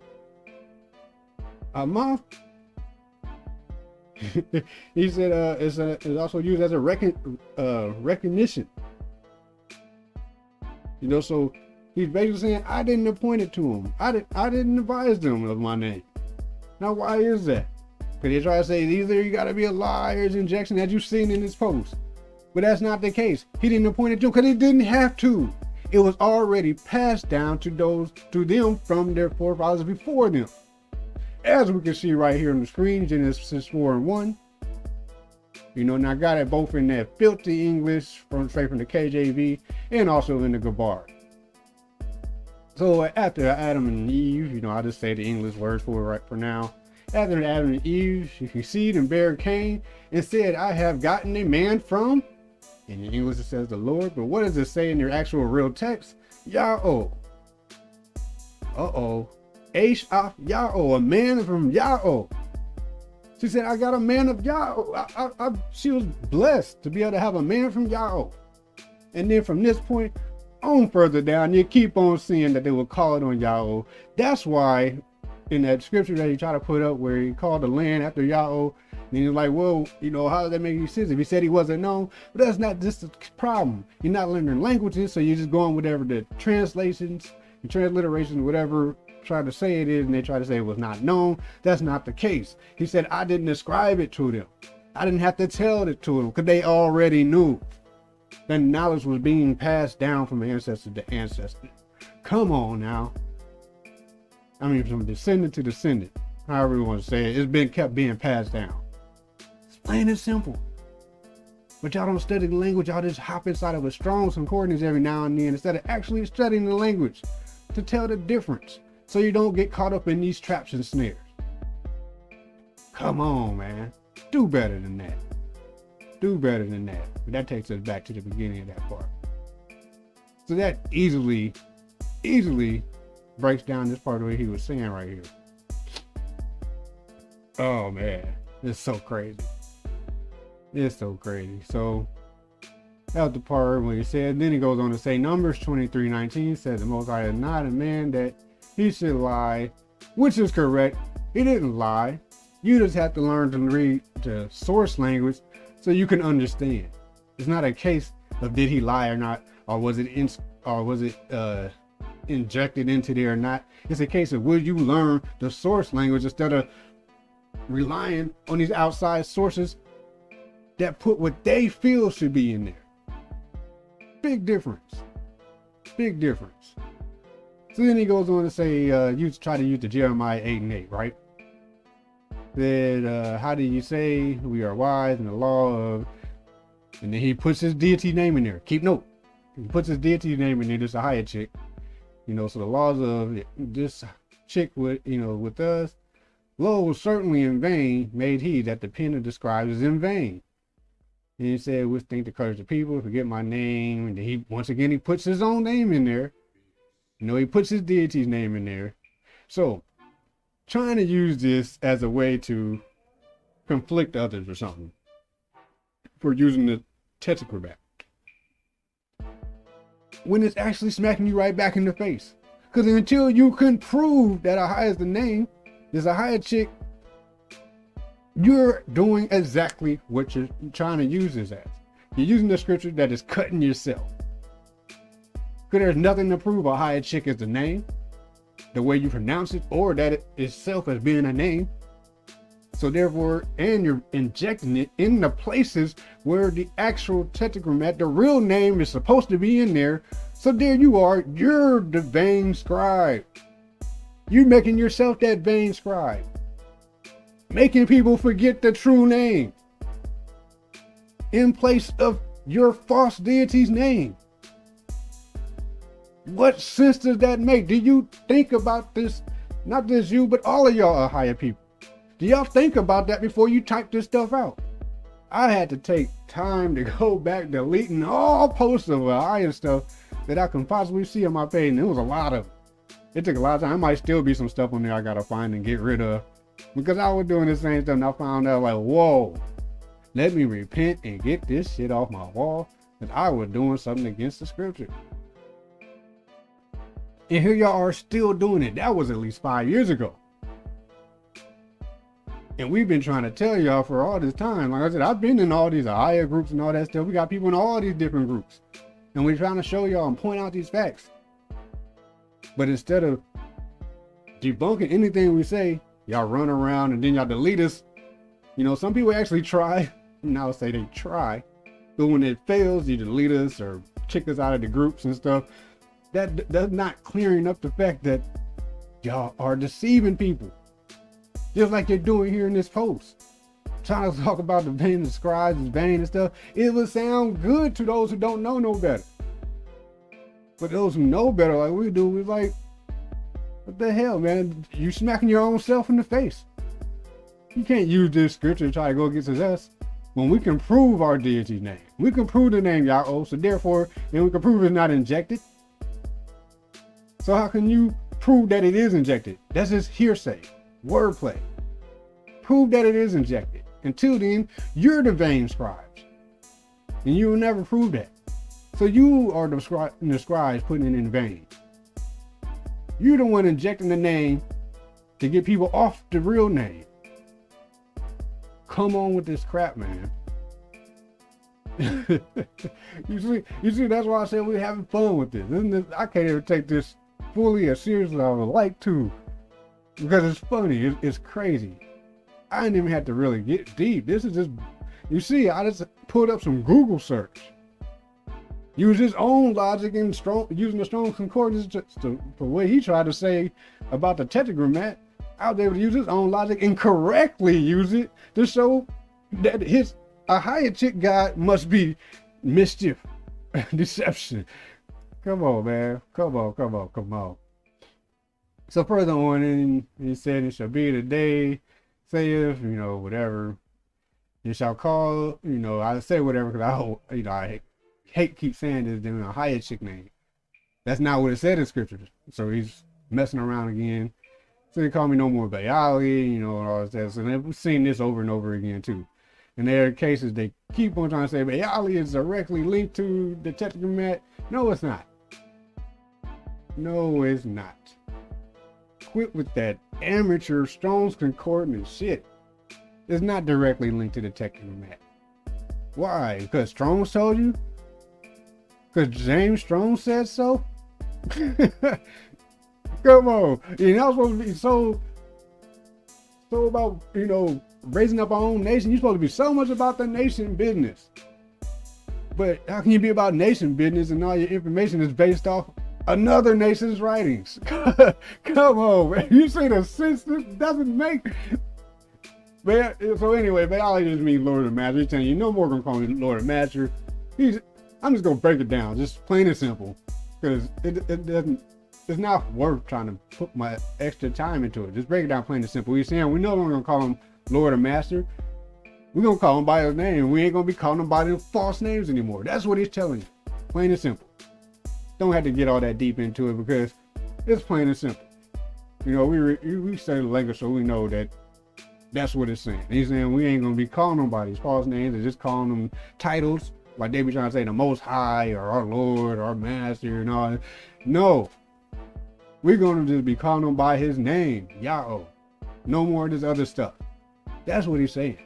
He said it's also used as a recognition. You know, so he's basically saying, I didn't appoint it to him. I didn't advise them of my name. Now, why is that? Because they try to say either you got to be a liar's injection, as you've seen in this post. But that's not the case. He didn't appoint it to him because he didn't have to. It was already passed down to them from their forefathers before them. As we can see right here on the screen, Genesis 4:1. You know, and I got it both in that filthy English straight from the KJV and also in the Gabar. So after Adam and Eve, you know, I'll just say the English words for it right for now. After Adam and Eve, she conceived and bare Cain and said, I have gotten a man from, in the English it says the Lord, but what does it say in their actual real text? Yah-oh. Yah-oh, a man from Yah-oh. She said, I got a man of Yah-oh. She was blessed to be able to have a man from Yah-oh. And then from this point on further down, you keep on seeing that they will call it on Yah-oh. That's why in that scripture that he tried to put up where he called the land after Yah-oh, and he's like, well, you know, how does that make any sense if he said he wasn't known? But that's not just the problem. You're not learning languages, so you're just going whatever the translations and transliterations, whatever try to say it is, and they try to say it was not known. That's not the case. He said, I didn't ascribe it to them. I didn't have to tell it to them because they already knew. That knowledge was being passed down from ancestor to ancestor. Come on now. I mean, from descendant to descendant, however you want to say it, it's been kept being passed down. It's plain and simple. But y'all don't study the language. Y'all just hop inside of a strong concordance every now and then instead of actually studying the language to tell the difference, so you don't get caught up in these traps and snares. Come on, man. Do better than that. Do better than that. But that takes us back to the beginning of that part. So that easily breaks down this part of what he was saying right here. Oh man, it's so crazy. It's so crazy. So that was the part where he said, then he goes on to say, Numbers 23:19 says, the Most High is not a man that he should lie, which is correct. He didn't lie. You just have to learn to read the source language so you can understand. It's not a case of did he lie or not, or was it injected into there or not. It's a case of will you learn the source language instead of relying on these outside sources that put what they feel should be in there. Big difference. Big difference. So then he goes on to say, you try to use the Jeremiah 8:8, right? That how do you say we are wise in the law of, and then he puts his deity name in there. Keep note. He puts his deity name in there, this ahayah chick. You know, so the laws of this chick with, you know, with us, lo, was certainly in vain, made he that the pen of the scribes is in vain. And he said, which think to curse the people, forget my name. And he, once again, he puts his own name in there. You know, he puts his deity's name in there. So, trying to use this as a way to conflict others or something for using the tetragrammaton, when it's actually smacking you right back in the face. Because until you can prove that ahayah is the name, this ahayah chick, you're doing exactly what you're trying to use this as. You're using the scripture that is cutting yourself. Because there's nothing to prove ahayah chick is the name, the way you pronounce it, or that it itself as being a name. So therefore, and you're injecting it in the places where the actual tetragrammaton, the real name, is supposed to be in there. So there you are, you're the vain scribe. You're making yourself that vain scribe. Making people forget the true name in place of your false deity's name. What sense does that make? Do you think about this? Not just you, but all of y'all ahayah people. Do y'all think about that before you type this stuff out? I had to take time to go back deleting all posts of ahayah stuff that I can possibly see on my page, and it was a lot of it. Took a lot of time. There might still be some stuff on there I gotta find and get rid of, because I was doing the same stuff and I found out like, whoa, let me repent and get this shit off my wall, that I was doing something against the scripture. And here y'all are still doing it. That was at least 5 years ago. And we've been trying to tell y'all for all this time. Like I said, I've been in all these ahayah groups and all that stuff. We got people in all these different groups. And we're trying to show y'all and point out these facts. But instead of debunking anything we say, y'all run around and then y'all delete us. You know, some people actually try. And I'll say they try. But when it fails, you delete us or kick us out of the groups and stuff. That's not clearing up the fact that y'all are deceiving people. Just like you're doing here in this post. Trying to talk about the vain, the scribes, the vain and stuff. It would sound good to those who don't know no better. But those who know better like we do, we're like, what the hell, man? You smacking your own self in the face. You can't use this scripture to try to go against us when we can prove our deity's name. We can prove the name Yahweh, so therefore, then we can prove it's not injected. So how can you prove that it is injected? That's just hearsay, wordplay. Prove that it is injected. Until then, you're the vain scribes. And you will never prove that. So you are the scribes putting it in vain. You're the one injecting the name to get people off the real name. Come on with this crap, man. you see, that's why I said we're having fun with this. I can't even take this fully as seriously as I would like to, because it's funny, it's crazy. I didn't even have to really get deep. This is just, you see, I just pulled up some Google search. Use his own logic and using the strong concordance for what he tried to say about the tetragrammat. I was able to use his own logic and correctly use it to show that his ahayah chick God must be mischief, deception. Come on, man. Come on. So further on, he said, it shall be the day, saith, whatever. You shall call, I say whatever because I hate keep saying this in a ahayah chick name. That's not what it said in scripture. So he's messing around again. So they call me no more Bayali, and all that. So we've seen this over and over again too. And there are cases they keep on trying to say Bayali is directly linked to the tetragrammat. No, it's not. No, it's not. Quit with that amateur Strong's Concordance shit. It's not directly linked to the tetragrammat. Why? Because Strong's told you? Because James Strong said so? Come on. You're not supposed to be so about, raising up our own nation. You're supposed to be so much about the nation business. But how can you be about nation business and all your information is based off another nation's writings? Come on, man. You see the sense this doesn't make. Man, so anyway, Bayali just means Lord of Master. He's telling you no more gonna call me Lord of Master. I'm just gonna break it down, just plain and simple. Because it's not worth trying to put my extra time into it. Just break it down plain and simple. He's saying we no longer gonna call him Lord or Master. We're gonna call him by his name. We ain't gonna be calling him by them false names anymore. That's what he's telling you. Plain and simple. Don't have to get all that deep into it because it's plain and simple. We study the language, so we know that that's what it's saying. He's saying we ain't gonna be calling them by these false names and just calling them titles like they be trying to say the Most High or our Lord or our Master and all that. No. We're going to just be calling him by his name, Yahweh. No more of this other stuff. That's what he's saying.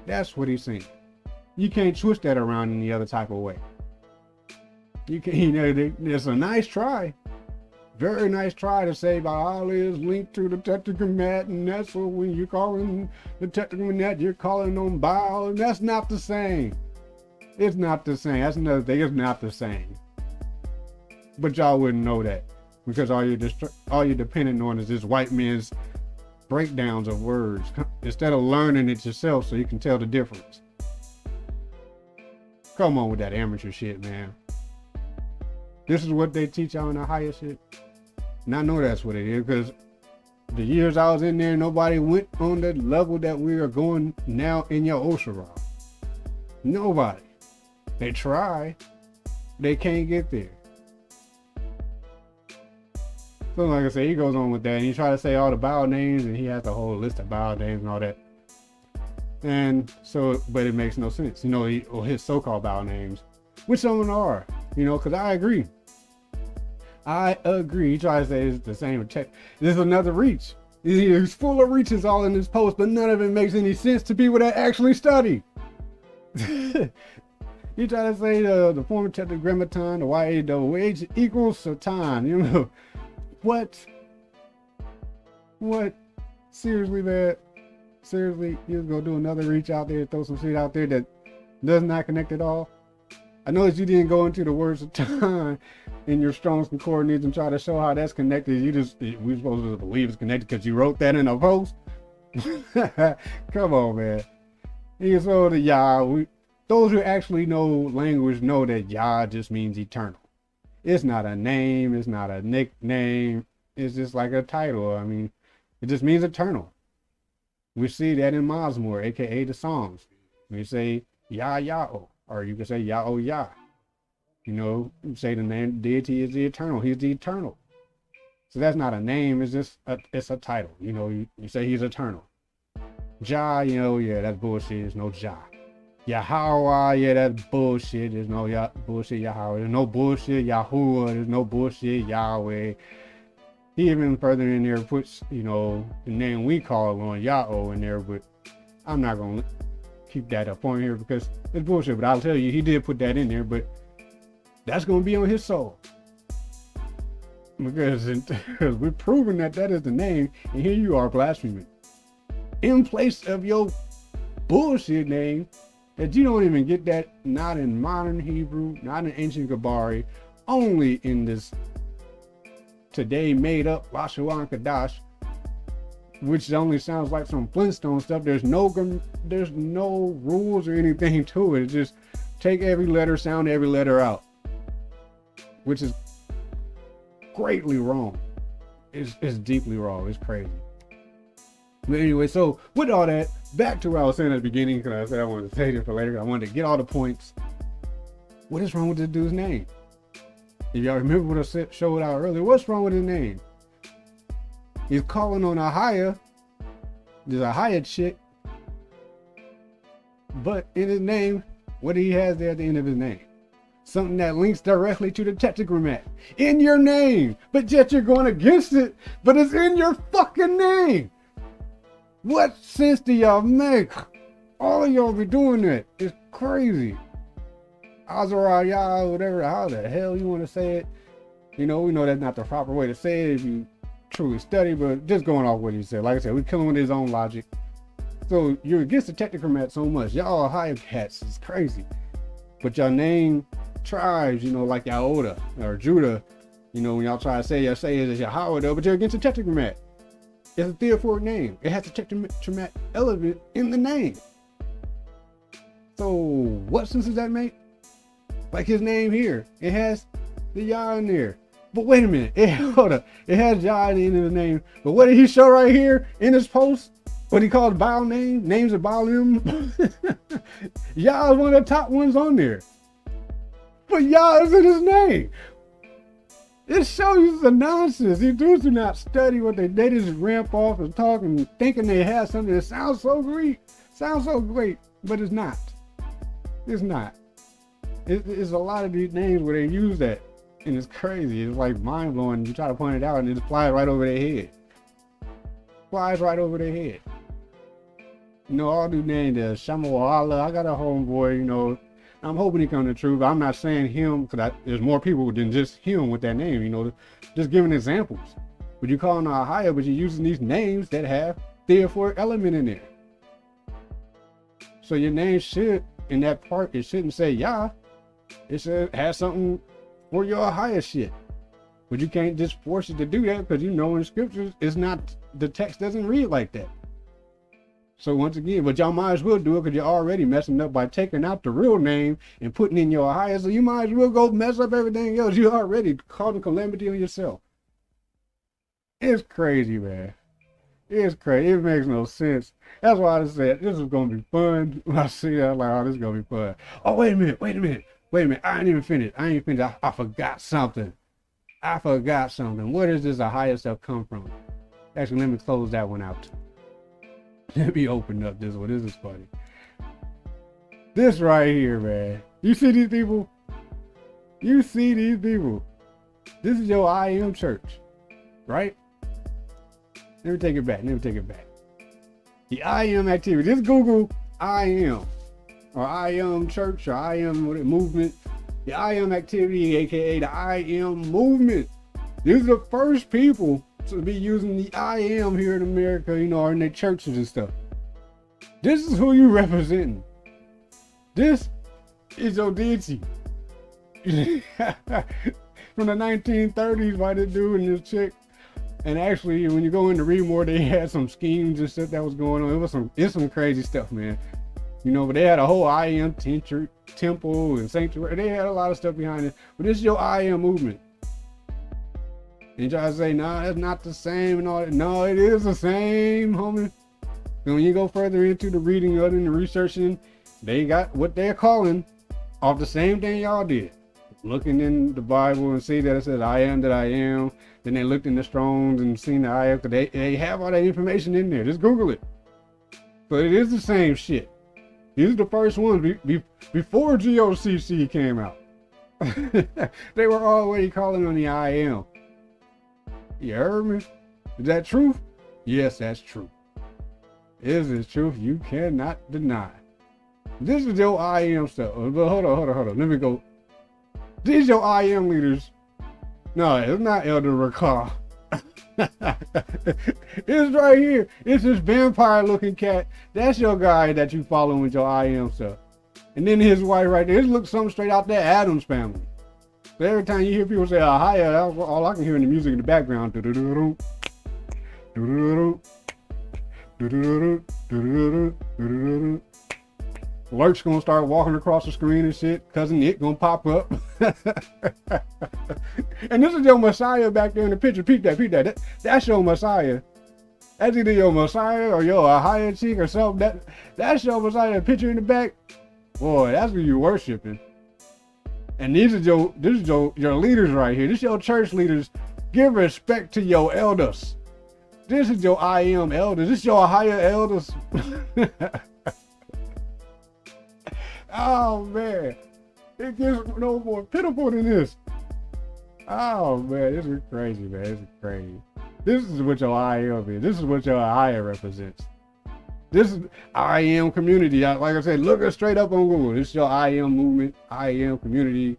That's what he's saying. You can't twist that around any other type of way. You can, it's a nice try. Very nice try to say Baali is linked to the tetragrammat, and that's what when you're calling the tetragrammat, you're calling on Baal, and that's not the same. It's not the same. That's another thing. It's not the same. But y'all wouldn't know that. Because all you're depending on is this white man's breakdowns of words instead of learning it yourself so you can tell the difference. Come on with that amateur shit, man. This is what they teach y'all in the ahayah shit. And I know that's what it is, because the years I was in there, nobody went on the level that we are going now in your Oshara. Nobody. They try. They can't get there. So like I said, he goes on with that, and he tries to say all the Baal names, and he has a whole list of Baal names and all that. And so, but it makes no sense, or his so-called Baal names, which some of them are, because I agree. He tries to say it's the same tech. This is another reach. He's full of reaches all in this post, but none of it makes any sense to people that actually study. He tried to say the former tetragrammaton, the YA equals Satan. What? Seriously, man? Seriously? You're gonna do another reach out there, throw some shit out there that does not connect at all? I noticed you didn't go into the words of time in your Strong's Concordance and try to show how that's connected. We're supposed to believe it's connected because you wrote that in a post? Come on, man. So the Yah, those who actually know language know that Yah just means eternal. It's not a name, it's not a nickname, it's just like a title. I mean, it just means eternal. We see that in Mazmur, aka the Psalms. We say Yah Yahoo, or you can say Yah O Yah. You say the name deity is the eternal. He's the eternal. So that's not a name, it's just it's a title. You say he's eternal. Jah, yeah, that's bullshit. There's no Jah. Yahweh, yeah, that's bullshit. There's no bullshit Yahweh. There's no bullshit Yahuwah. There's no bullshit Yahweh. He even further in there puts, the name we call on Yahweh in there, but I'm not going to keep that up on here because it's bullshit. But I'll tell you, he did put that in there, but that's going to be on his soul. Because we're proving that is the name, and here you are blaspheming. In place of your bullshit name, that you don't even get that, not in modern Hebrew, not in ancient Gabari, only in this today made up Lashawan Kadash, which only sounds like some Flintstone stuff. There's no rules or anything to it. It's just take every letter, sound every letter out, which is greatly wrong. It's deeply wrong. It's crazy. But anyway, so with all that, back to what I was saying at the beginning, because I said I wanted to save it for later. I wanted to get all the points. What is wrong with this dude's name? If y'all remember what I showed out earlier, what's wrong with his name? He's calling on ahayah, this ahayah chick, but in his name, what he has there at the end of his name? Something that links directly to the tetragrammat. In your name, but yet you're going against it, but it's in your fucking name. What sense do y'all make? All of y'all be doing that. It's crazy. Azarayah, whatever, how the hell you want to say it. We know that's not the proper way to say it if you truly study, but just going off what he said. Like I said, we're killing with his own logic. So you're against the tetragrammat so much. Y'all ahayah cats is crazy. But y'all name tribes, like Yaoda or Judah, when y'all try to say it as Yahweh though, but you're against the tetragrammat. It's a theophoric name. It has a tetragrammatic element in the name. So what sense does that make? Like his name here, it has the Yah in there. But wait a minute, hold up. It has Yah in the end of his name. But what did he show right here in his post? What he called Baal names of Baalim? Yah is one of the top ones on there. But Yah is in his name. It shows you the nonsense. These dudes do not study what they just ramp off and talk and thinking they have something that sounds so great, but it's not. It's not. It's a lot of these names where they use that, and it's crazy. It's like mind blowing. You try to point it out, and it just flies right over their head. Flies right over their head. All these names, Shamu Allah. I got a homeboy. I'm hoping he comes to truth. I'm not saying him because there's more people than just him with that name. Just giving examples. But you call him ahayah, but you're using these names that have theophoric element in there. So your name should, in that part, it shouldn't say Yah. It should have something for your ahayah shit. But you can't just force it to do that because in scriptures, it's not, the text doesn't read like that. So once again, but y'all might as well do it because you're already messing up by taking out the real name and putting in your ahayah. So you might as well go mess up everything else. You already causing calamity on yourself. It's crazy, man. It's crazy. It makes no sense. That's why I said this is gonna be fun. When I see that, I'm like, oh, this is gonna be fun. Oh, wait a minute. I ain't even finished. I forgot something. Where does this ahayah stuff come from? Actually, let me close that one out. Let me open up this one. This is funny. This right here, man. You see these people? This is your I am church, right? Let me take it back. The I am activity. Just Google I am, or I am church, or I am movement. The I am activity, aka the I am movement. These are the first people to be using the I am here in America, or in their churches and stuff. This is who you representing. This is your deity. From the 1930s by this dude and this chick. And actually, when you go in to read more, they had some schemes and stuff that was going on. It's some crazy stuff, man. But they had a whole I am temple and sanctuary. They had a lot of stuff behind it. But this is your I am movement. And you try to say, nah, that's not the same and all that. No, it is the same, homie. And when you go further into the reading of it and the researching, they got what they're calling off the same thing y'all did. Looking in the Bible and see that it says, I am that I am. Then they looked in the Strongs and seen the I am. They have all that information in there. Just Google it. So it is the same shit. These are the first ones before GOCC came out. They were already calling on the I am. You heard me? Is that truth? Yes, that's true. Is it truth? You cannot deny. This is your I am stuff. But hold on. Let me go. These your I am leaders. No, it's not Elder Rakah. It's right here. It's this vampire looking cat. That's your guy that you follow with your I am stuff. And then his wife right there. It looks something straight out there, Adam's family. So every time you hear people say ahayah, all I can hear in the music in the background. Lurk's gonna start walking across the screen and shit. Cousin Nick gonna pop up. And this is your Messiah back there in the picture. Peep that. That's your Messiah. That's either your Messiah or your ahayah chick or something. That's your Messiah. Picture in the back. Boy, that's who you worshiping. And this is your leaders right here. This is your church leaders. Give respect to your elders. This is your I am elders. This is your ahayah elders. Oh man, it gets no more pitiful than this. Oh man, this is crazy, man. This is crazy. This is what your I am is. This is what your ahayah represents. This is I am community. Like I said, look it straight up on Google. This is your I am movement, I am community,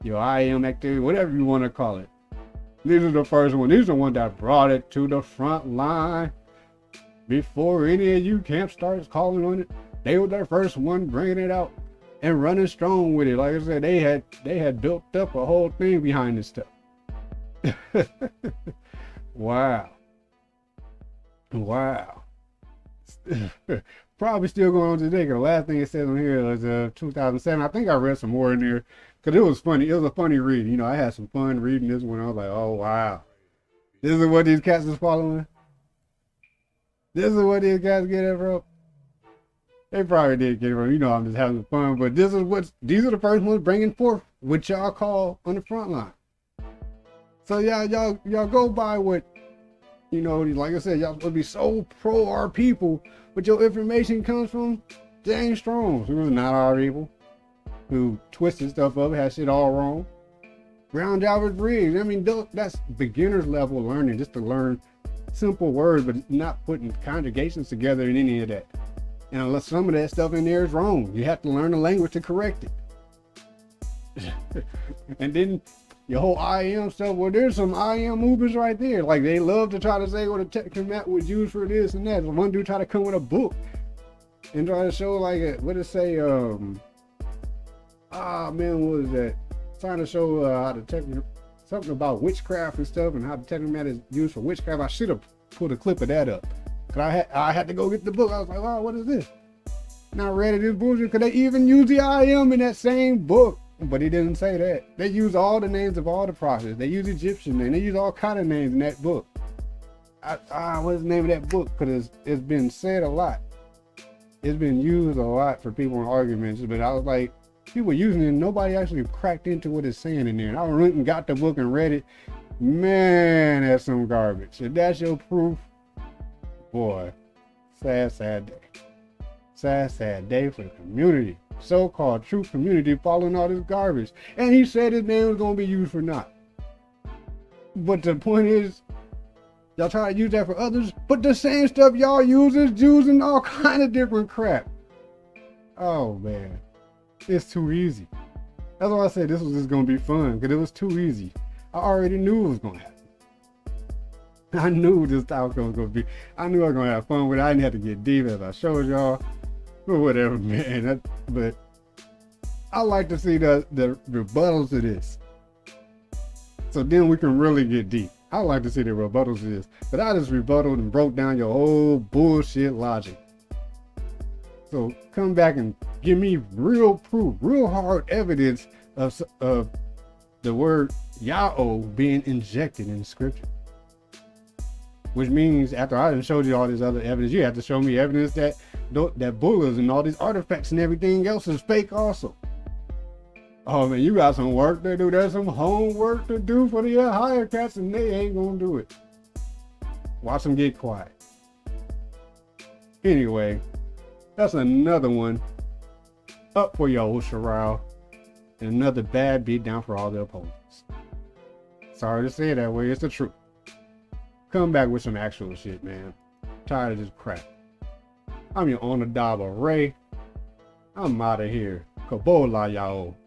your I am activity, whatever you want to call it. These are the first one. These are the ones that brought it to the front line. Before any of you camp starts calling on it, they were the first one bringing it out and running strong with it. Like I said, they had built up a whole thing behind this stuff. Wow. Probably still going on today, because the last thing it says on here was 2007. I think I read some more in there because it was funny. It was a funny read. I had some fun reading this one. I was like, oh wow, this is what these cats is following. This is what these guys get it from. They probably did get it from. I'm just having fun, but these are the first ones bringing forth what y'all call on the front line. So y'all go by what, like I said, y'all supposed to be so pro our people, but your information comes from James Strong, who was not our people, who twisted stuff up, had shit all wrong. Brown Jalbert Briggs. I mean, that's beginner's level learning, just to learn simple words, but not putting conjugations together in any of that. And some of that stuff in there is wrong. You have to learn the language to correct it. And then your whole I am stuff, well, there's some I am movements right there. Like, they love to try to say what a technomat was used for this and that. One dude tried to come with a book and try to show, like, what did it say? What was that? Trying to show how the something about witchcraft and stuff, and how the technomat is used for witchcraft. I should have put a clip of that up. Cause I had to go get the book. I was like, oh, what is this? And I read it, this bullshit. Cause they even use the ahayah in that same book. But he didn't say that. They use all the names of all the prophets. They use Egyptian names. They use all kind of names in that book. What's the name of that book? Because it's been said a lot. It's been used a lot for people in arguments. But I was like, people using it, nobody actually cracked into what it's saying in there. And I went and got the book and read it. Man, that's some garbage. If that's your proof, boy, sad, sad day. Sad, sad day for the community. So-called true community following all this garbage. And he said his name was going to be used for naught. But the point is, y'all try to use that for others, but the same stuff y'all use is using all kind of different crap. Oh, man. It's too easy. That's why I said this was just going to be fun, because it was too easy. I already knew it was going to happen. I knew this outcome was going to be. I knew I was going to have fun with it. I didn't have to get deep as I showed y'all. But whatever, man. But I like to see the rebuttals to this. So then we can really get deep. I like to see the rebuttals to this. But I just rebutted and broke down your whole bullshit logic. So come back and give me real proof, real hard evidence of the word Yahweh being injected in scripture. Which means after I done showed you all this other evidence, you have to show me evidence that bullets and all these artifacts and everything else is fake also. Oh man, you got some work to do. There's some homework to do for the ahayah cats, and they ain't gonna do it. Watch them get quiet. Anyway, that's another one up for your Shirao, and another bad beat down for all the opponents. Sorry to say it that way, it's the truth. Come back with some actual shit, man. Tired of this crap. I'm your Onadaba Ray. I'm out of here. Kabola, y'all.